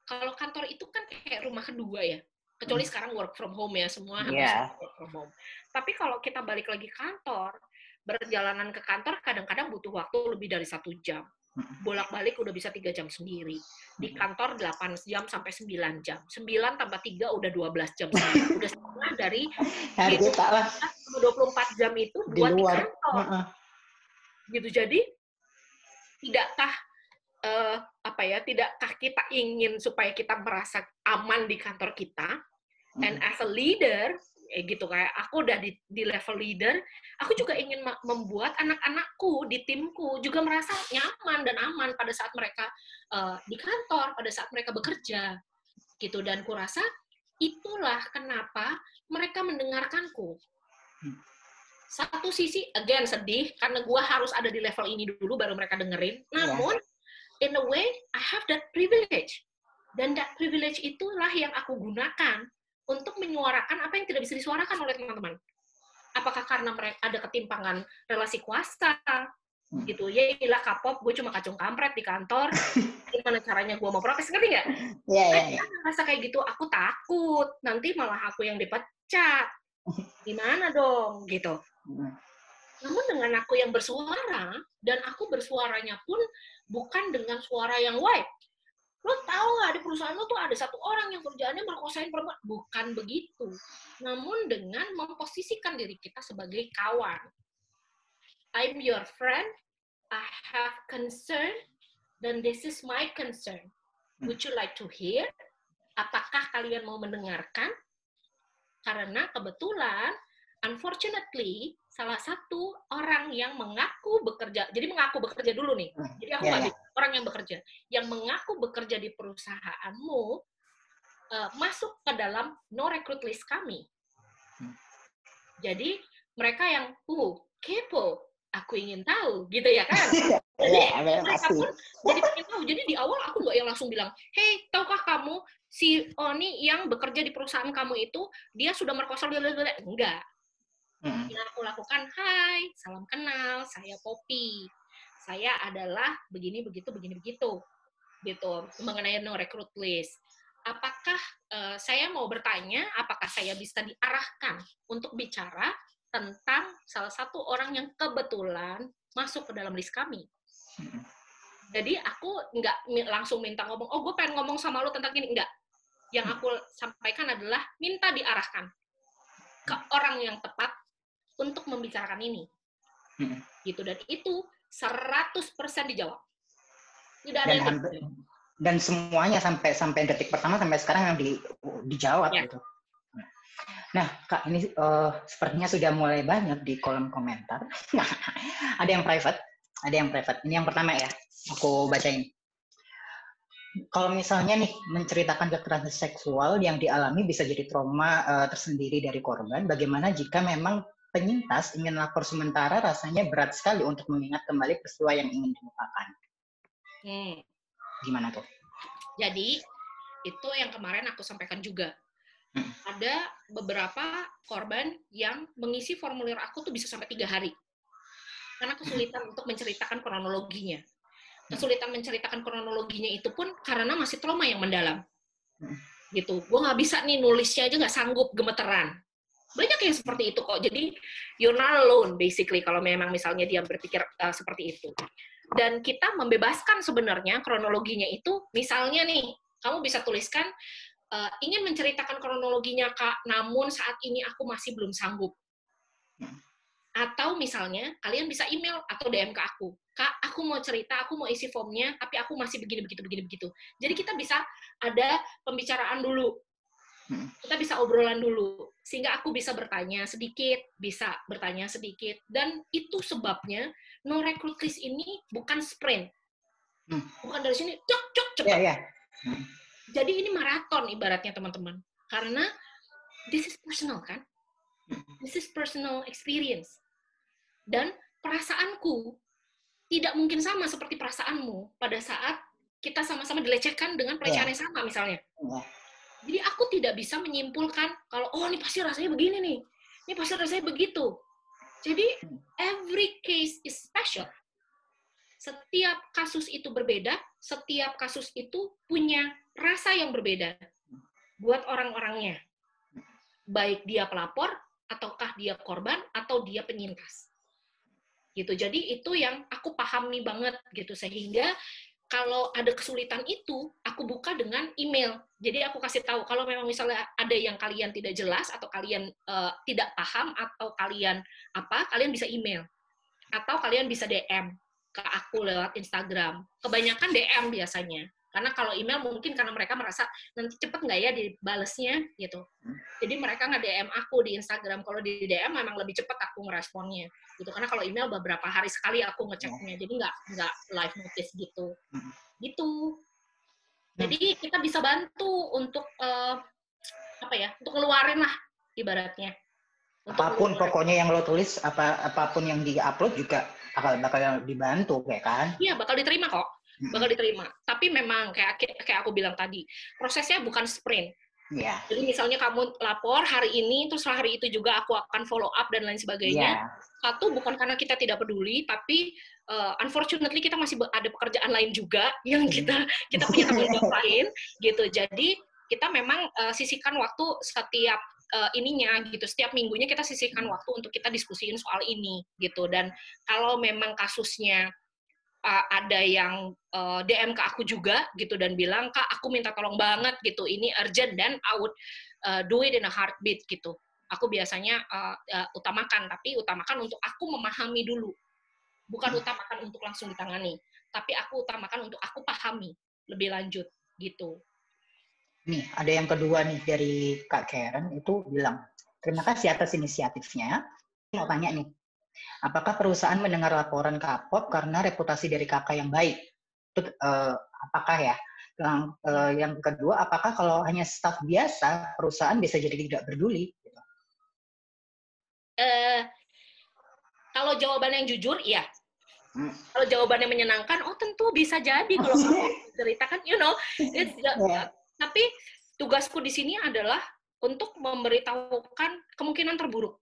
kalau kantor itu kan kayak rumah kedua ya, kecuali sekarang work from home ya, semua habis work from home. Tapi kalau kita balik lagi kantor, perjalanan ke kantor kadang-kadang butuh waktu lebih dari 1 jam. Bolak-balik udah bisa 3 jam sendiri. Di kantor 8 jam sampai 9 jam. 9 tambah 3 udah 12 jam sendiri. Udah setengah dari 24 jam itu buat di kantor. Gitu. Jadi tidakkah tidakkah kita ingin supaya kita merasa aman di kantor kita? And as a leader, gitu, kayak aku udah di level leader, aku juga ingin membuat anak-anakku di timku juga merasa nyaman dan aman pada saat mereka di kantor, pada saat mereka bekerja, gitu. Dan kurasa itulah kenapa mereka mendengarkanku. Satu sisi, again, sedih, karena gue harus ada di level ini dulu baru mereka dengerin. Namun, in a way, I have that privilege. Dan that privilege itulah yang aku gunakan untuk menyuarakan apa yang tidak bisa disuarakan oleh teman-teman. Apakah karena mereka ada ketimpangan relasi kuasa gitu? Ya iyalah kapok, gue cuma kacung kampret di kantor. Gimana caranya gue mau protes, ngerti nggak? Iya. Rasa kayak gitu, aku takut nanti malah aku yang dipecat. Gimana dong gitu. Namun dengan aku yang bersuara, dan aku bersuaranya pun bukan dengan suara yang white. Lo tahu nggak di perusahaan lo tuh ada satu orang yang kerjaannya merkosain perempuan? Bukan begitu. Namun dengan memposisikan diri kita sebagai kawan. I'm your friend, I have concern, dan this is my concern. Would you like to hear? Apakah kalian mau mendengarkan? Karena kebetulan, unfortunately, salah satu orang yang mengaku bekerja, jadi mengaku bekerja dulu nih, jadi aku nggak bilang orang yang bekerja, yang mengaku bekerja di perusahaanmu, masuk ke dalam no recruit list kami. Jadi, mereka yang, kepo, aku ingin tahu, gitu ya kan? Jadi, mereka pun jadi pengen tahu. Jadi, di awal aku nggak yang langsung bilang, hey, tahukah kamu, si Oni yang bekerja di perusahaan kamu itu, dia sudah merkosa, enggak. Yang aku lakukan, hai, salam kenal, saya Poppy. Saya adalah begini, begitu, gitu, mengenai no recruit list. Apakah saya mau bertanya, apakah saya bisa diarahkan untuk bicara tentang salah satu orang yang kebetulan masuk ke dalam list kami. Jadi aku nggak langsung minta ngomong, oh gue pengen ngomong sama lo tentang ini, enggak. Yang aku sampaikan adalah minta diarahkan ke orang yang tepat untuk membicarakan ini. Gitu, dan itu 100% dijawab. Tidak ada yang dan semuanya sampai detik pertama sampai sekarang yang dijawab gitu. Nah, Kak, ini sepertinya sudah mulai banyak di kolom komentar. Ada yang private. Ini yang pertama ya, aku bacain. Kalau misalnya nih menceritakan kekerasan seksual yang dialami bisa jadi trauma tersendiri dari korban. Bagaimana jika memang penyintas ingin lapor sementara, rasanya berat sekali untuk mengingat kembali peristiwa yang ingin dilupakan. Gimana tuh? Jadi itu yang kemarin aku sampaikan juga. Ada beberapa korban yang mengisi formulir aku tuh bisa sampai 3 hari. Karena kesulitan untuk menceritakan kronologinya. Kesulitan menceritakan kronologinya itu pun karena masih trauma yang mendalam. Gitu. Gue nggak bisa nih nulisnya aja nggak sanggup, gemeteran. Banyak yang seperti itu kok. Jadi you're not alone basically kalau memang misalnya dia berpikir seperti itu. Dan kita membebaskan sebenarnya kronologinya itu, misalnya nih, kamu bisa tuliskan, ingin menceritakan kronologinya, Kak, namun saat ini aku masih belum sanggup. Atau misalnya, kalian bisa email atau DM ke aku. Kak, aku mau cerita, aku mau isi formnya, tapi aku masih begini, begitu. Jadi kita bisa ada pembicaraan dulu. Kita bisa obrolan dulu. Sehingga aku bisa bertanya sedikit, dan itu sebabnya no recruit list ini bukan sprint. Bukan dari sini, cok, cepat. Jadi ini maraton ibaratnya teman-teman. Karena this is personal kan? This is personal experience. Dan perasaanku tidak mungkin sama seperti perasaanmu pada saat kita sama-sama dilecehkan dengan pelecehan yang sama misalnya. Jadi aku tidak bisa menyimpulkan kalau, oh ini pasti rasanya begini nih. Ini pasti rasanya begitu. Jadi every case is special. Setiap kasus itu berbeda, setiap kasus itu punya rasa yang berbeda buat orang-orangnya. Baik dia pelapor, ataukah dia korban, atau dia penyintas. Gitu. Jadi itu yang aku pahami banget gitu, sehingga kalau ada kesulitan itu aku buka dengan email. Jadi aku kasih tahu kalau memang misalnya ada yang kalian tidak jelas atau kalian tidak paham atau kalian bisa email atau kalian bisa DM ke aku lewat Instagram. Kebanyakan DM biasanya. Karena kalau email mungkin karena mereka merasa nanti cepet nggak ya dibalesnya gitu. Jadi mereka nge-DM aku di Instagram. Kalau di DM memang lebih cepet aku ngeresponnya. Gitu. Karena kalau email beberapa hari sekali aku ngeceknya. Jadi nggak live notice gitu. Gitu. Jadi kita bisa bantu untuk untuk ngeluarin lah ibaratnya. Apapun pokoknya yang lo tulis, apapun yang di-upload juga bakal dibantu kayak kan? Iya, bakal diterima kok. Bakal diterima. Tapi memang kayak aku bilang tadi, prosesnya bukan sprint. Iya. Jadi misalnya kamu lapor hari ini, terus hari itu juga aku akan follow up dan lain sebagainya. Iya. Satu, bukan karena kita tidak peduli, tapi unfortunately kita masih ada pekerjaan lain juga yang kita punya tanggung jawab lain, gitu. Jadi kita memang sisihkan waktu setiap ininya gitu, setiap minggunya kita sisihkan waktu untuk kita diskusiin soal ini gitu. Dan kalau memang kasusnya ada yang DM ke aku juga gitu dan bilang, Kak, aku minta tolong banget gitu, ini urgent, dan I would do it in a heartbeat gitu. Aku biasanya utamakan, tapi utamakan untuk aku memahami dulu, bukan utamakan untuk langsung ditangani, tapi aku utamakan untuk aku pahami lebih lanjut gitu. Nih, ada yang kedua nih dari Kak Karen, itu bilang, terima kasih atas inisiatifnya. Mau tanya nih, apakah perusahaan mendengar laporan kapok karena reputasi dari kakak yang baik? Itu apakah ya? Yang kedua, apakah kalau hanya staf biasa, perusahaan bisa jadi tidak peduli? Kalau jawaban yang jujur, iya. Kalau jawabannya menyenangkan, oh tentu bisa jadi kalau kamu ceritakan, tapi tugasku di sini adalah untuk memberitahukan kemungkinan terburuk.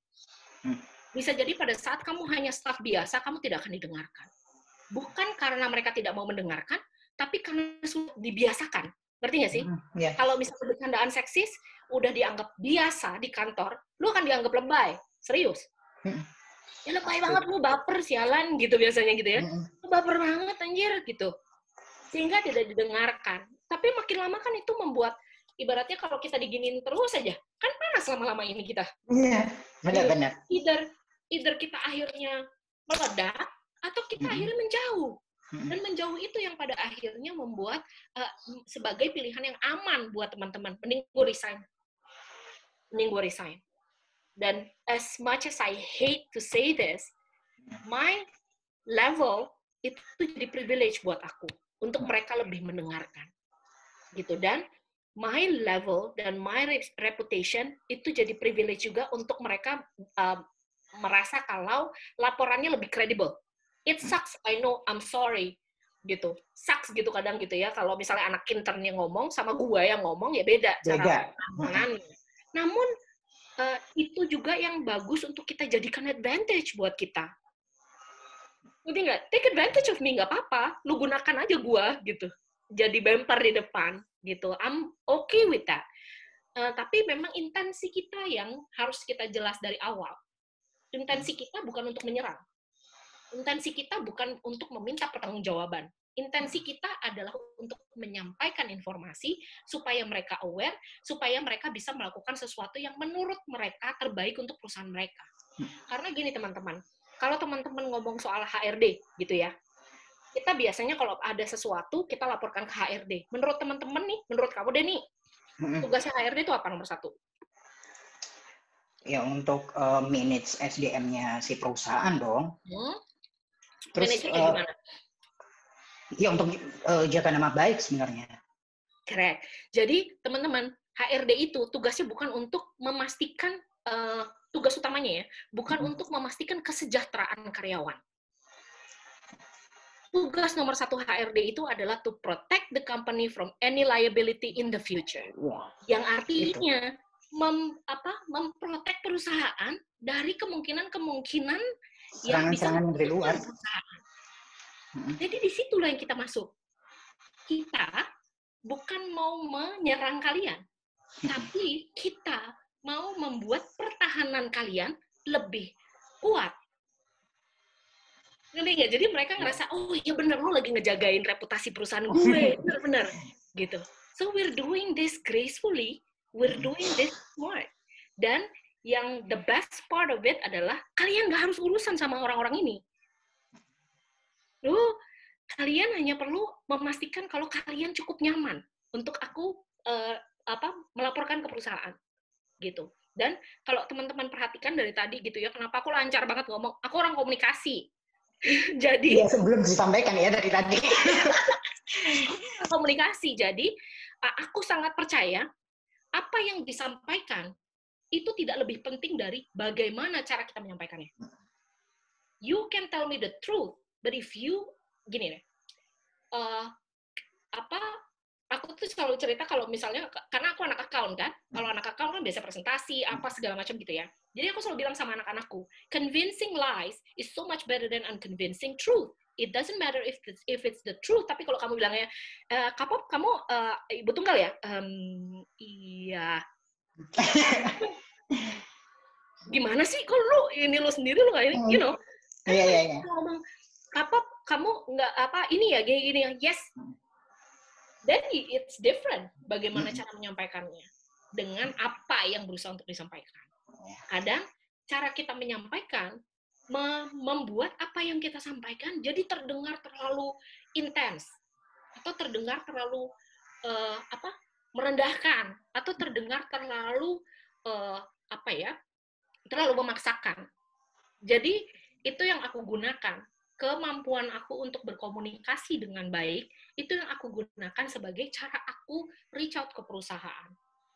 Bisa jadi pada saat kamu hanya staf biasa, kamu tidak akan didengarkan. Bukan karena mereka tidak mau mendengarkan, tapi karena sudah dibiasakan. Ngerti nggak sih? Yeah. Kalau misalnya bercandaan seksis, udah dianggap biasa di kantor, lu akan dianggap lebay. Serius. Ya lebay banget, lu baper, sialan, gitu biasanya gitu ya. Lu baper banget, anjir, gitu. Sehingga tidak didengarkan. Tapi makin lama kan itu membuat, ibaratnya kalau kita diginin terus aja, kan panas lama-lama ini kita. Iya, benar-benar. Either kita akhirnya meledak, atau kita akhirnya menjauh. Dan menjauh itu yang pada akhirnya membuat sebagai pilihan yang aman buat teman-teman. Mending gue resign. Dan as much as I hate to say this, my level itu jadi privilege buat aku. Untuk mereka lebih mendengarkan. Gitu. Dan my level dan my reputation itu jadi privilege juga untuk mereka merasa kalau laporannya lebih kredibel. It sucks, I know, I'm sorry, gitu. Sucks gitu kadang gitu ya, kalau misalnya anak internnya ngomong sama gue yang ngomong, ya beda cara penanganannya. Namun, itu juga yang bagus untuk kita jadikan advantage buat kita. Ngerti nggak? Take advantage of me, nggak apa-apa. Lu gunakan aja gue, gitu. Jadi bumper di depan, gitu. I'm okay with that. Tapi memang intensi kita yang harus kita jelas dari awal. Intensi kita bukan untuk menyerang. Intensi kita bukan untuk meminta pertanggungjawaban. Intensi kita adalah untuk menyampaikan informasi supaya mereka aware, supaya mereka bisa melakukan sesuatu yang menurut mereka terbaik untuk perusahaan mereka. Karena gini teman-teman, kalau teman-teman ngomong soal HRD gitu ya, kita biasanya kalau ada sesuatu kita laporkan ke HRD. Menurut teman-teman nih, menurut kamu deh nih, tugasnya HRD itu apa nomor satu? Ya untuk manage SDM-nya si perusahaan dong. Terus gimana? Ya untuk jaga nama baik sebenarnya. Correct. Jadi teman-teman, HRD itu tugasnya bukan untuk memastikan tugas utamanya ya, bukan untuk memastikan kesejahteraan karyawan. Tugas nomor satu HRD itu adalah to protect the company from any liability in the future. Yang artinya memprotek perusahaan dari kemungkinan yang bisa serangan dari luar. Jadi disitulah yang kita masuk. Kita bukan mau menyerang kalian, tapi kita mau membuat pertahanan kalian lebih kuat. Ngerti nggak? Jadi mereka ngerasa, oh iya bener, lo lagi ngejagain reputasi perusahaan gue, bener-bener gitu. So we're doing this gracefully, we're doing this smart. Dan yang the best part of it adalah kalian nggak harus urusan sama orang-orang ini. Kalian hanya perlu memastikan kalau kalian cukup nyaman untuk aku melaporkan ke perusahaan gitu. Dan kalau teman-teman perhatikan dari tadi gitu ya, kenapa aku lancar banget ngomong? Aku orang komunikasi. Jadi ya sebelum disampaikan ya dari tadi. Komunikasi. Jadi aku sangat percaya apa yang disampaikan itu tidak lebih penting dari bagaimana cara kita menyampaikannya. You can tell me the truth, but if you gini deh, aku tuh selalu cerita kalau misalnya, karena aku anak account kan, kalau anak account kan biasa presentasi, apa segala macam gitu ya. Jadi aku selalu bilang sama anak-anakku, convincing lies is so much better than unconvincing truth. It doesn't matter if it's the truth, tapi kalau kamu bilangnya, Kapop, kamu ibu tunggal ya? Iya. Gimana sih? Kok lu ini lu sendiri lu nggak ini? You know? Iya. Ngomong, Kapop, kamu nggak apa ini ya gini ya? Yes. Then it's different. Bagaimana cara menyampaikannya dengan apa yang berusaha untuk disampaikan. Kadang cara kita menyampaikan membuat apa yang kita sampaikan jadi terdengar terlalu intens atau terdengar terlalu merendahkan atau terdengar terlalu terlalu memaksakan. Jadi itu yang aku gunakan, kemampuan aku untuk berkomunikasi dengan baik itu yang aku gunakan sebagai cara aku reach out ke perusahaan.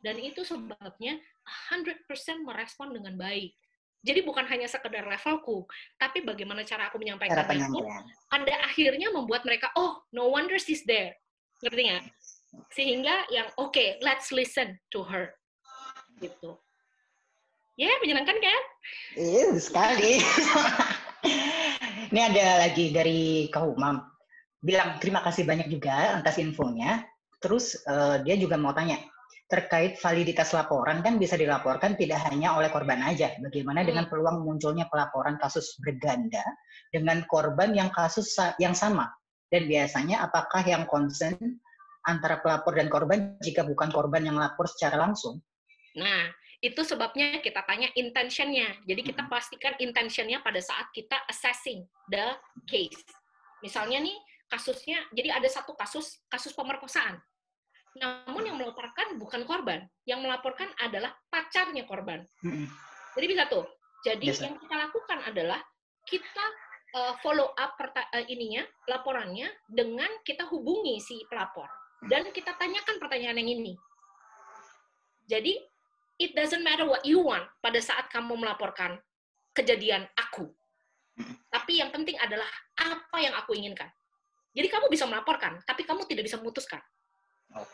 Dan itu sebabnya 100% merespon dengan baik. Jadi bukan hanya sekedar levelku, tapi bagaimana cara aku menyampaikannya pun pada akhirnya membuat mereka, oh, no wonder she's there. Ngerti nggak? Sehingga yang, okay, let's listen to her. Gitu. Ya, menyenangkan kan? Iya, sekali. Ini ada lagi dari Kak Umam. Bilang terima kasih banyak juga atas infonya. Terus dia juga mau tanya, terkait validitas laporan kan bisa dilaporkan tidak hanya oleh korban aja. Bagaimana dengan peluang munculnya pelaporan kasus berganda dengan korban yang kasus yang sama? Dan biasanya apakah yang konsen antara pelapor dan korban jika bukan korban yang lapor secara langsung? Nah, itu sebabnya kita tanya intentionnya. Jadi kita pastikan intentionnya pada saat kita assessing the case. Misalnya nih, kasusnya, jadi ada satu kasus pemerkosaan. Namun yang melaporkan bukan korban, yang melaporkan adalah pacarnya korban. Jadi bisa tuh. Jadi yang kita lakukan adalah kita follow up laporannya dengan kita hubungi si pelapor dan kita tanyakan pertanyaan yang ini. Jadi it doesn't matter what you want pada saat kamu melaporkan kejadian aku. Tapi yang penting adalah apa yang aku inginkan. Jadi kamu bisa melaporkan, tapi kamu tidak bisa memutuskan.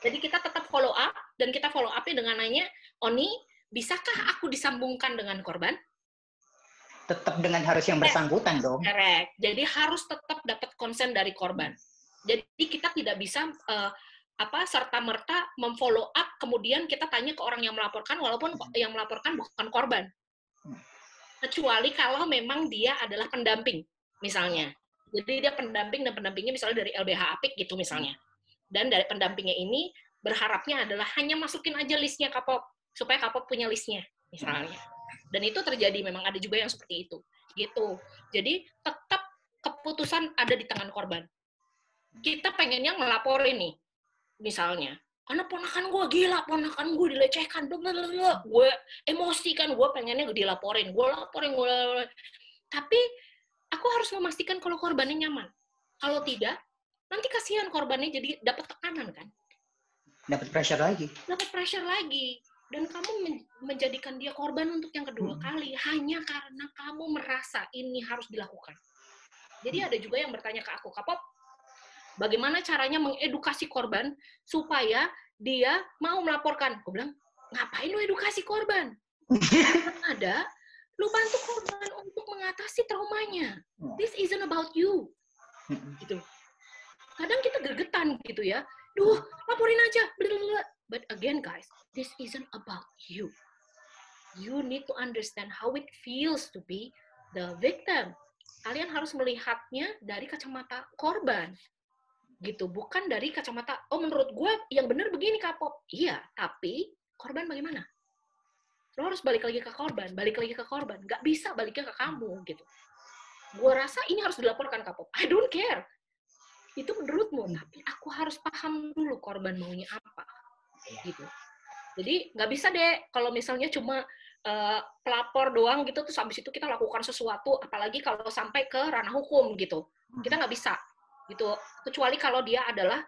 Jadi kita tetap follow up, dan kita follow up-nya dengan nanya, Oni, bisakah aku disambungkan dengan korban? Tetap dengan harus yang bersangkutan dong. Correct. Jadi harus tetap dapat konsen dari korban. Jadi kita tidak bisa serta-merta memfollow up, kemudian kita tanya ke orang yang melaporkan, walaupun yang melaporkan bukan korban. Kecuali kalau memang dia adalah pendamping, misalnya. Jadi dia pendamping, dan pendampingnya misalnya dari LBH Apik gitu misalnya. Dan dari pendampingnya ini berharapnya adalah hanya masukin aja listnya Kapop, supaya Kapop punya listnya, misalnya. Dan itu terjadi, memang ada juga yang seperti itu. Gitu. Jadi tetap keputusan ada di tangan korban. Kita pengennya ngelaporin nih, misalnya, karena ponakan gue gila, ponakan gue dilecehkan, gue emosi kan, gue pengennya dilaporin, gue laporin. Tapi aku harus memastikan kalau korbannya nyaman. Kalau tidak, nanti kasihan korbannya jadi dapat tekanan kan. Dapat pressure lagi. Dan kamu menjadikan dia korban untuk yang kedua kali hanya karena kamu merasa ini harus dilakukan. Jadi ada juga yang bertanya ke aku, Kapop, bagaimana caranya mengedukasi korban supaya dia mau melaporkan? Aku bilang, ngapain lu edukasi korban? Ada, lu bantu korban untuk mengatasi traumanya. This isn't about you. Gitu. Kadang kita gregetan gitu ya. Duh, laporin aja. But again, guys, this isn't about you. You need to understand how it feels to be the victim. Kalian harus melihatnya dari kacamata korban. Gitu, bukan dari kacamata, oh menurut gue yang benar begini Kapop. Iya, tapi korban bagaimana? Lo harus balik lagi ke korban. Nggak bisa baliknya ke kamu, gitu. Gue rasa ini harus dilaporkan Kapop. I don't care. Itu menurutmu, tapi aku harus paham dulu korban maunya apa, gitu. Jadi nggak bisa deh kalau misalnya cuma pelapor doang gitu, terus habis itu kita lakukan sesuatu, apalagi kalau sampai ke ranah hukum gitu, kita nggak bisa, gitu. Kecuali kalau dia adalah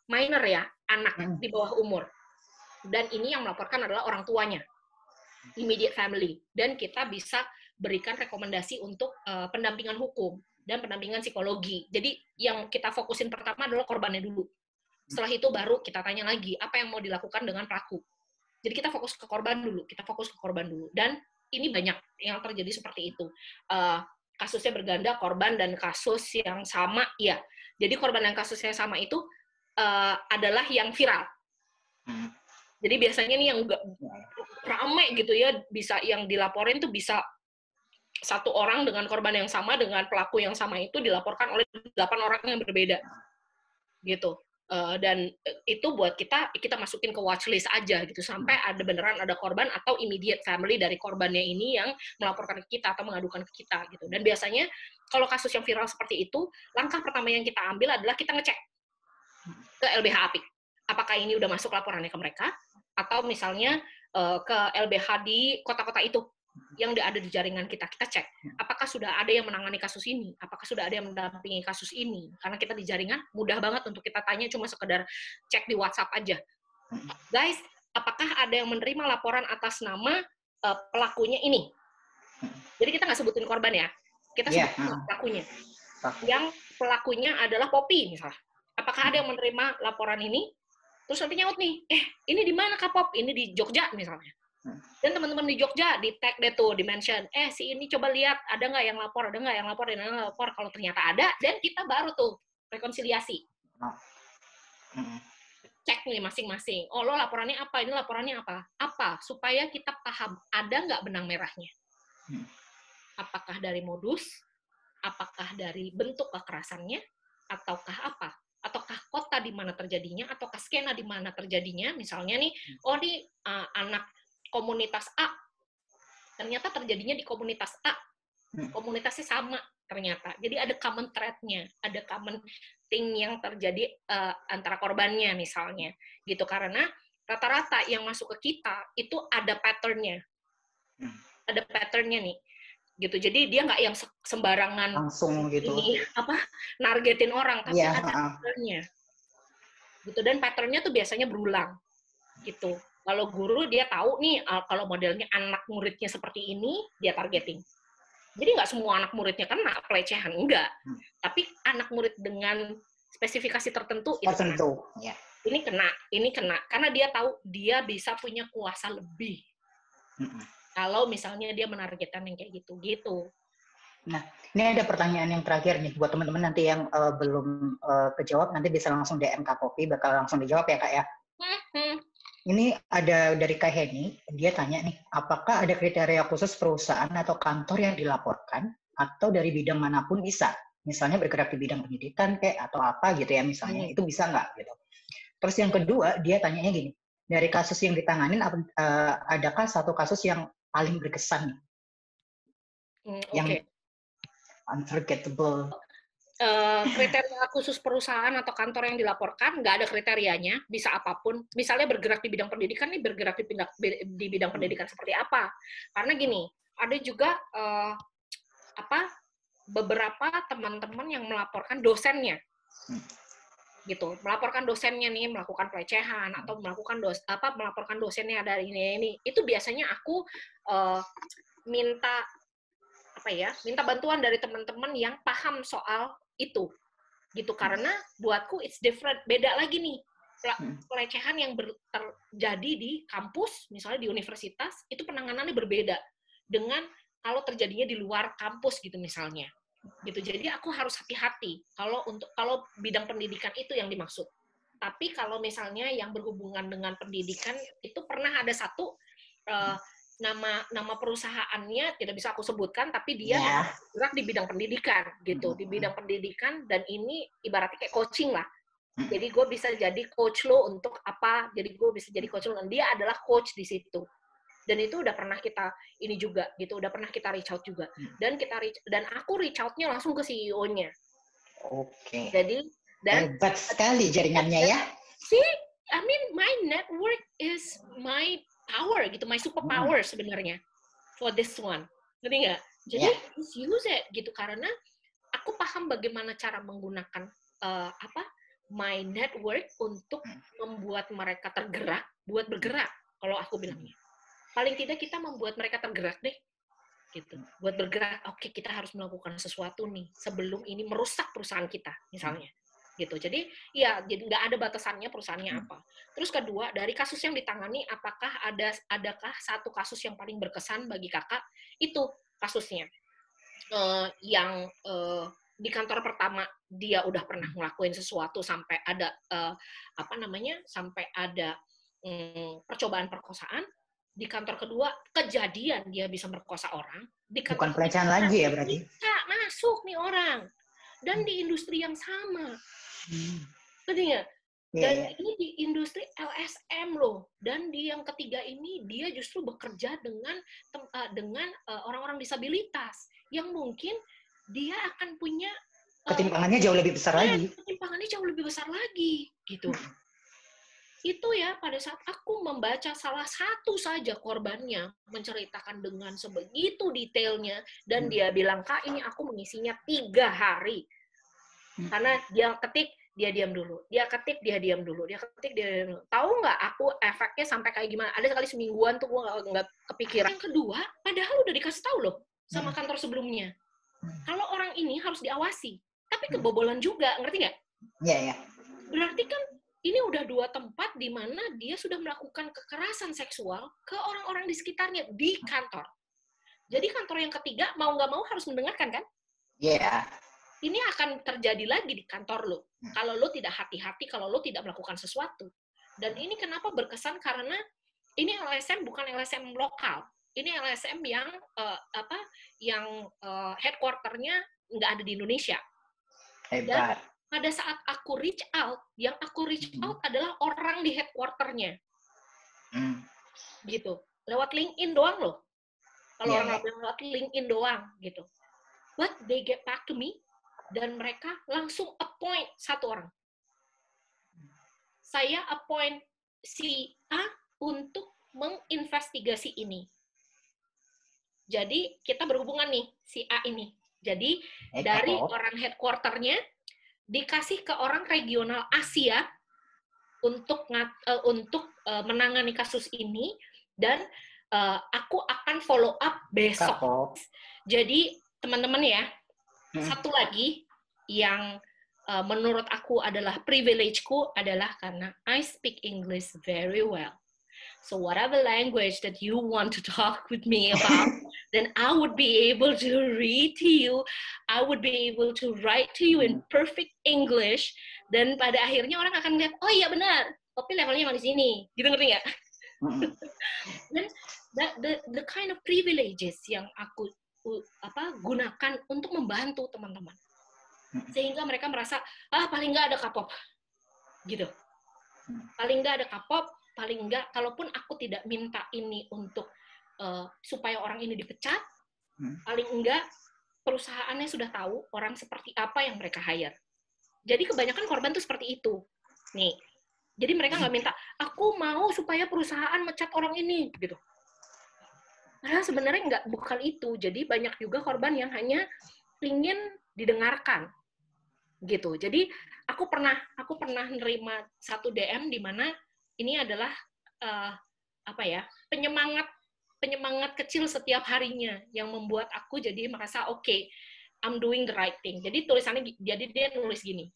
minor ya, anak di bawah umur, dan ini yang melaporkan adalah orang tuanya, immediate family, dan kita bisa berikan rekomendasi untuk pendampingan hukum dan pendampingan psikologi. Jadi yang kita fokusin pertama adalah korbannya dulu. Setelah itu baru kita tanya lagi, apa yang mau dilakukan dengan pelaku. Jadi kita fokus ke korban dulu, dan ini banyak yang terjadi seperti itu. Kasusnya berganda, korban dan kasus yang sama, ya. Jadi korban dan kasus yang sama itu adalah yang viral. Jadi biasanya nih yang ramai gitu ya, bisa yang dilaporin tuh bisa satu orang dengan korban yang sama, dengan pelaku yang sama itu dilaporkan oleh 8 orang yang berbeda. Gitu. Dan itu buat kita masukin ke watchlist aja gitu sampai beneran ada korban atau immediate family dari korbannya ini yang melaporkan ke kita atau mengadukan ke kita gitu. Dan biasanya kalau kasus yang viral seperti itu, langkah pertama yang kita ambil adalah kita ngecek ke LBH Apik. Apakah ini udah masuk laporannya ke mereka atau misalnya ke LBH di kota-kota itu yang ada di jaringan kita cek apakah sudah ada yang menangani kasus ini, apakah sudah ada yang mendampingi kasus ini, karena kita di jaringan mudah banget untuk kita tanya cuma sekedar cek di WhatsApp aja, guys, apakah ada yang menerima laporan atas nama pelakunya ini. Jadi kita nggak sebutin korban ya, kita sebutin pelakunya. Yang pelakunya adalah Poppy misalnya, apakah ada yang menerima laporan ini, terus nanti nyaut nih, ini di mana Kak Pop, ini di Jogja misalnya. Dan teman-teman di Jogja di tag deh tuh, di mention, si ini coba lihat ada nggak yang lapor, ada nggak yang lapor. Kalau ternyata ada, dan kita baru tuh rekonsiliasi. Cek nih masing-masing. Oh, lo laporannya apa? Ini laporannya apa? Apa? Supaya kita paham ada nggak benang merahnya. Apakah dari modus? Apakah dari bentuk kekerasannya? Ataukah apa? Ataukah kota di mana terjadinya? Ataukah skena di mana terjadinya? Misalnya nih, nih anak komunitas A, ternyata terjadinya di komunitas A, komunitasnya sama ternyata, jadi ada common thread-nya, ada common thing yang terjadi antara korbannya misalnya, gitu, karena rata-rata yang masuk ke kita itu ada pattern-nya nih, gitu, jadi dia nggak yang sembarangan langsung gitu, nargetin orang, tapi ada pattern-nya, gitu, dan pattern-nya tuh biasanya berulang, gitu. Kalau guru dia tahu nih, kalau modelnya anak muridnya seperti ini, dia targeting. Jadi nggak semua anak muridnya kena pelecehan, enggak. Tapi anak murid dengan spesifikasi tertentu itu kena. Ya. Ini kena. Karena dia tahu dia bisa punya kuasa lebih. Kalau misalnya dia menargetkan yang kayak gitu. Nah, ini ada pertanyaan yang terakhir nih buat teman-teman nanti yang belum kejawab, nanti bisa langsung DM Kak Poppy, bakal langsung dijawab ya Kak ya. Ini ada dari Kak Heni, dia tanya nih, apakah ada kriteria khusus perusahaan atau kantor yang dilaporkan atau dari bidang manapun bisa? Misalnya bergerak di bidang pendidikan kayak atau apa gitu ya misalnya, itu bisa nggak gitu. Terus yang kedua, dia tanyanya gini, dari kasus yang ditanganin, adakah satu kasus yang paling berkesan? Yang unforgettable. Kriteria khusus perusahaan atau kantor yang dilaporkan nggak ada kriterianya, bisa apapun. Misalnya bergerak di bidang pendidikan nih, bergerak di bidang pendidikan seperti apa? Karena gini, ada juga beberapa teman-teman yang melaporkan dosennya, gitu, melaporkan dosennya nih melakukan pelecehan atau melaporkan dosennya ada ini. Itu biasanya aku minta bantuan dari teman-teman yang paham soal itu, gitu, karena buatku it's different, beda lagi nih pelecehan yang terjadi di kampus, misalnya di universitas, itu penanganannya berbeda dengan kalau terjadinya di luar kampus gitu misalnya, gitu. Jadi aku harus hati-hati kalau bidang pendidikan itu yang dimaksud. Tapi kalau misalnya yang berhubungan dengan pendidikan itu pernah ada satu nama perusahaannya tidak bisa aku sebutkan, tapi dia bergerak di bidang pendidikan, gitu, di bidang pendidikan, dan ini ibaratnya kayak coaching lah. Jadi gue bisa jadi coach lo untuk apa? Jadi gue bisa jadi coach lo, dan dia adalah coach di situ. Dan itu udah pernah kita ini juga, gitu, udah pernah kita reach out juga. Dan aku reach out-nya langsung ke CEO-nya. Oke. Jadi hebat sekali jaringannya ya. See, I mean my network is my power, gitu, my superpower sebenarnya for this one, ngerti nggak? Jadi just use it, gitu, karena aku paham bagaimana cara menggunakan my network untuk membuat mereka tergerak, buat bergerak. Kalau aku bilangnya, paling tidak kita membuat mereka tergerak deh, gitu, buat bergerak. Oke, kita harus melakukan sesuatu nih sebelum ini merusak perusahaan kita, misalnya. gitu. Jadi ya jadi nggak ada batasannya perusahaannya apa. Terus kedua, dari kasus yang ditangani, adakah satu kasus yang paling berkesan bagi kakak? Itu kasusnya yang di kantor pertama dia udah pernah ngelakuin sesuatu sampai ada sampai ada percobaan perkosaan. Di kantor kedua kejadian dia bisa merkosa orang. Di kantor Bukan pelecehan lagi ya berarti? Bisa masuk nih orang. Dan di industri yang sama. Ngerti nggak? Dan ini di industri LSM loh. Dan di yang ketiga ini dia justru bekerja dengan orang-orang disabilitas yang mungkin dia akan punya ketimpangannya jauh lebih besar lagi. Ketimpangannya jauh lebih besar lagi, gitu. Itu ya pada saat aku membaca salah satu saja korbannya menceritakan dengan sebegitu detailnya dan dia bilang, Kak, ini aku mengisinya 3 hari. Karena dia ketik, dia diam dulu. Dia ketik, dia diam dulu. Dia ketik, dia diam dulu. Tahu nggak aku efeknya sampai kayak gimana? Ada sekali semingguan tuh gue nggak kepikiran. Yang kedua, padahal udah dikasih tahu loh sama kantor sebelumnya. Kalau orang ini harus diawasi. Tapi kebobolan juga, ngerti nggak? Iya. Berarti kan ini udah 2 tempat di mana dia sudah melakukan kekerasan seksual ke orang-orang di sekitarnya di kantor. Jadi kantor yang ketiga mau nggak mau harus mendengarkan kan? Iya. Ini akan terjadi lagi di kantor lo. Kalau lo tidak hati-hati, kalau lo tidak melakukan sesuatu. Dan ini kenapa berkesan karena ini LSM bukan LSM lokal. Ini LSM yang headquarter-nya nggak ada di Indonesia. Hebat. Dan pada saat aku reach out, yang aku reach out adalah orang di headquarter-nya. Gitu. Lewat LinkedIn doang loh. Kalau orang lewat LinkedIn doang gitu. But they get back to me dan mereka langsung appoint 1 orang. Saya appoint si A untuk menginvestigasi ini. Jadi kita berhubungan nih si A ini. Jadi dari orang headquarter-nya dikasih ke orang regional Asia untuk menangani kasus ini dan aku akan follow up besok. Jadi teman-teman ya, satu lagi yang menurut aku adalah privilege-ku adalah karena I speak English very well. So whatever language that you want to talk with me about, then I would be able to read to you, I would be able to write to you in perfect English, dan pada akhirnya orang akan lihat, oh iya benar, tapi levelnya emang di sini, gitu ngerti nggak? Dan the kind of privileges yang aku gunakan untuk membantu teman-teman, sehingga mereka merasa paling nggak ada K-pop, gitu, paling nggak ada K-pop. Paling enggak, kalaupun aku tidak minta ini untuk supaya orang ini dipecat, paling enggak perusahaannya sudah tahu orang seperti apa yang mereka hire. Jadi kebanyakan korban tuh seperti itu. Nih, jadi mereka nggak minta, aku mau supaya perusahaan mecat orang ini, gitu. Padahal sebenarnya bukan itu. Jadi banyak juga korban yang hanya ingin didengarkan, gitu. Jadi aku pernah nerima 1 DM di mana ini adalah penyemangat kecil setiap harinya yang membuat aku jadi merasa okay, I'm doing the right thing. Jadi tulisannya, jadi dia nulis gini,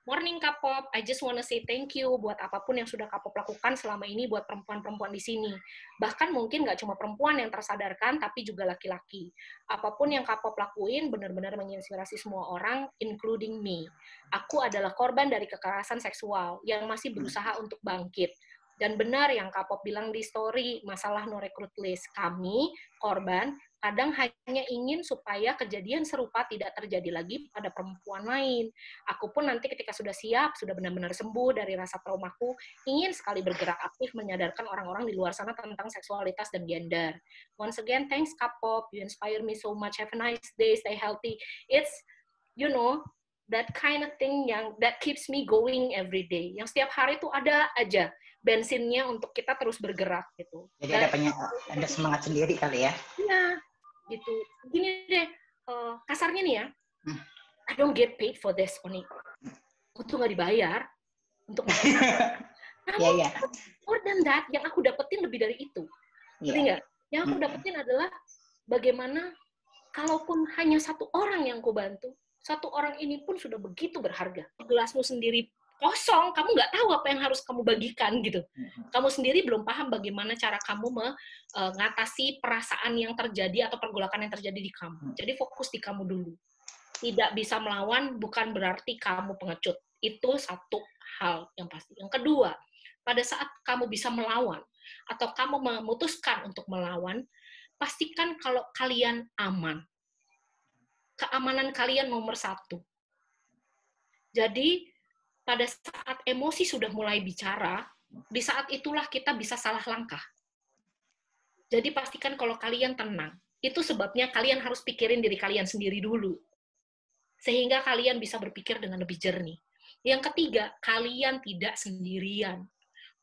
Morning K-pop, I just wanna say thank you buat apapun yang sudah K-pop lakukan selama ini buat perempuan-perempuan di sini. Bahkan mungkin nggak cuma perempuan yang tersadarkan, tapi juga laki-laki. Apapun yang K-pop lakuin benar-benar menginspirasi semua orang, including me. Aku adalah korban dari kekerasan seksual yang masih berusaha untuk bangkit. Dan benar yang K-pop bilang di story, masalah no recruit list. Kami, korban, kadang hanya ingin supaya kejadian serupa tidak terjadi lagi pada perempuan lain. Aku pun nanti ketika sudah siap, sudah benar-benar sembuh dari rasa traumaku, ingin sekali bergerak aktif menyadarkan orang-orang di luar sana tentang seksualitas dan gender. Once again, thanks K-pop, you inspire me so much. Have a nice day, stay healthy. It's, that kind of thing that keeps me going every day. Yang setiap hari tuh ada aja bensinnya untuk kita terus bergerak gitu. Jadi ada semangat sendiri kali ya? Iya, gitu. Gini deh, kasarnya nih ya, I don't get paid for this, Oni. Aku tuh nggak dibayar untuk namun more than that, yang aku dapetin lebih dari itu. Ngerti nggak? Yang aku dapetin adalah bagaimana kalaupun hanya 1 orang yang aku bantu, Satu orang ini pun sudah begitu berharga. Gelasmu sendiri kosong, kamu nggak tahu apa yang harus kamu bagikan gitu. Kamu sendiri belum paham bagaimana cara kamu mengatasi perasaan yang terjadi atau pergolakan yang terjadi di kamu. Jadi fokus di kamu dulu. Tidak bisa melawan bukan berarti kamu pengecut. Itu satu hal yang pasti. Yang kedua, pada saat kamu bisa melawan atau kamu memutuskan untuk melawan, pastikan kalau kalian aman. Keamanan kalian nomor satu. Jadi, pada saat emosi sudah mulai bicara, di saat itulah kita bisa salah langkah. Jadi pastikan kalau kalian tenang. Itu sebabnya kalian harus pikirin diri kalian sendiri dulu. Sehingga kalian bisa berpikir dengan lebih jernih. Yang ketiga, kalian tidak sendirian.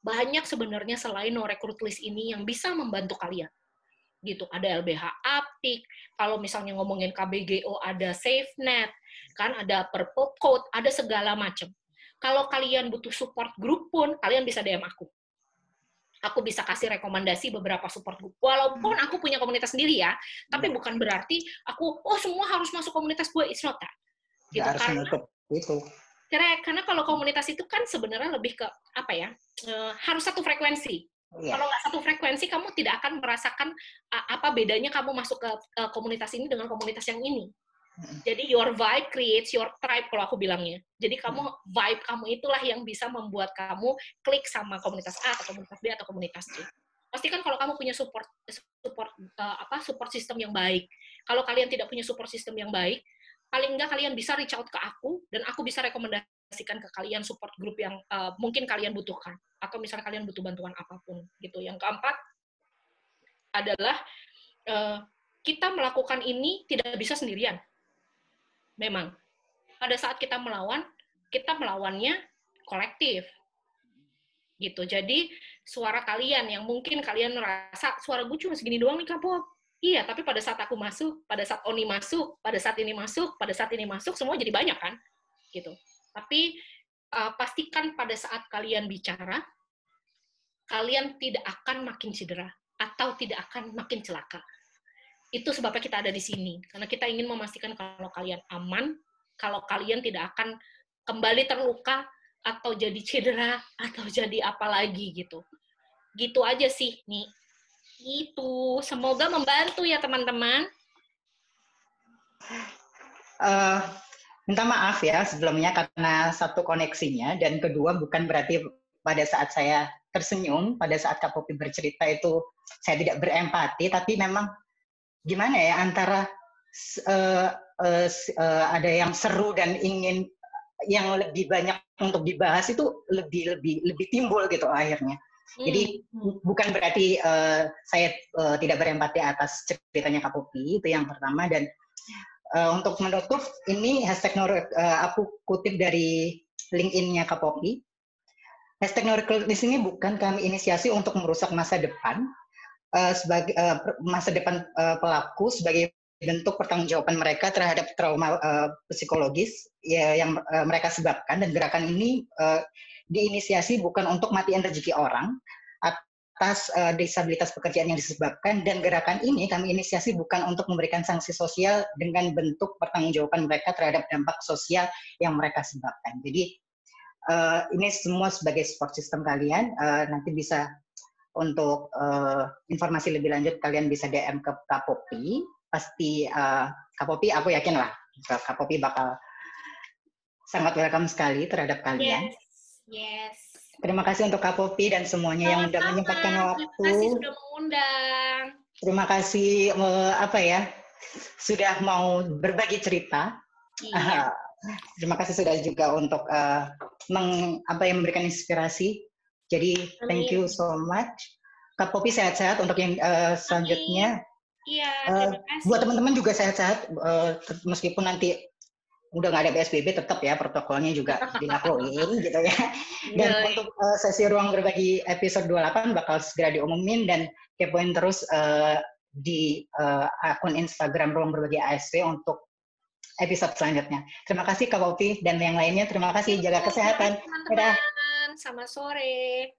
Banyak sebenarnya selain no recruit list ini yang bisa membantu kalian. Gitu, ada LBH Apik, kalau misalnya ngomongin KBGO ada SafeNet, kan ada Purple Code, ada segala macam. Kalau kalian butuh support group pun, kalian bisa DM aku. Aku bisa kasih rekomendasi beberapa support group. Walaupun aku punya komunitas sendiri ya, tapi bukan berarti aku, semua harus masuk komunitas gue, it's not that. Gitu, harus menutup itu. Karena kalau komunitas itu kan sebenarnya lebih ke, apa ya, harus satu frekuensi. Kalau nggak satu frekuensi, kamu tidak akan merasakan apa bedanya kamu masuk ke komunitas ini dengan komunitas yang ini. Jadi your vibe creates your tribe kalau aku bilangnya. Jadi vibe kamu itulah yang bisa membuat kamu klik sama komunitas A atau komunitas B atau komunitas C. Pastikan kalau kamu punya support system yang baik. Kalau kalian tidak punya support system yang baik, paling enggak kalian bisa reach out ke aku dan aku bisa rekomendasikan ke kalian support group yang mungkin kalian butuhkan atau misalnya kalian butuh bantuan apapun gitu. Yang keempat adalah kita melakukan ini tidak bisa sendirian. Memang, pada saat kita melawannya kolektif. Gitu. Jadi, suara kalian yang mungkin kalian merasa, suara gue cuma segini doang nih, Kak Pop. Iya, tapi pada saat aku masuk, pada saat Oni masuk, pada saat ini masuk, pada saat ini masuk, semua jadi banyak kan? Gitu. Tapi, pastikan pada saat kalian bicara, kalian tidak akan makin cedera, atau tidak akan makin celaka. Itu sebabnya kita ada di sini. Karena kita ingin memastikan kalau kalian aman, kalau kalian tidak akan kembali terluka, atau jadi cedera, atau jadi apa lagi gitu. Gitu aja sih, nih. Itu. Semoga membantu ya, teman-teman. Minta maaf ya sebelumnya karena satu koneksinya, dan kedua bukan berarti pada saat saya tersenyum, pada saat Kak Poppy bercerita itu saya tidak berempati, tapi memang gimana ya, antara ada yang seru dan ingin yang lebih banyak untuk dibahas itu lebih timbul gitu akhirnya. Jadi bukan berarti saya tidak berempati atas ceritanya Kak Poppy, itu yang pertama. Dan untuk menutup ini hashtag aku kutip dari LinkedIn-nya Kak Poppy. Hashtag #NoRecruitList ini bukan kami inisiasi untuk merusak masa depan sebagai masa depan pelaku sebagai bentuk pertanggungjawaban mereka terhadap trauma psikologis yang mereka sebabkan, dan gerakan ini diinisiasi bukan untuk matiin rezeki orang atas disabilitas pekerjaan yang disebabkan, dan gerakan ini kami inisiasi bukan untuk memberikan sanksi sosial dengan bentuk pertanggungjawaban mereka terhadap dampak sosial yang mereka sebabkan. Jadi ini semua sebagai support system kalian. Nanti bisa untuk informasi lebih lanjut kalian bisa DM ke Kak Poppy. Pasti Kak Poppy, aku yakin lah Kak Poppy bakal sangat welcome sekali terhadap kalian. Yes. Terima kasih untuk Kak Poppy dan semuanya yang sudah menyempatkan waktu. Terima kasih sudah mengundang. Terima kasih sudah mau berbagi cerita. Iya. Terima kasih sudah juga untuk memberikan inspirasi. Jadi thank you so much. Kak Poppy sehat-sehat untuk yang selanjutnya. Iya, terima kasih. Buat teman-teman juga sehat-sehat, meskipun nanti udah nggak ada PSBB, tetap ya protokolnya juga dilakuin gitu ya. Dan untuk sesi ruang berbagi episode 28 bakal segera diumumin, dan kepoin terus di akun Instagram Ruang Berbagi ASP untuk episode selanjutnya. Terima kasih Kak Poppy dan yang lainnya. Terima kasih, jaga kesehatan. Teman-teman, selamat sore.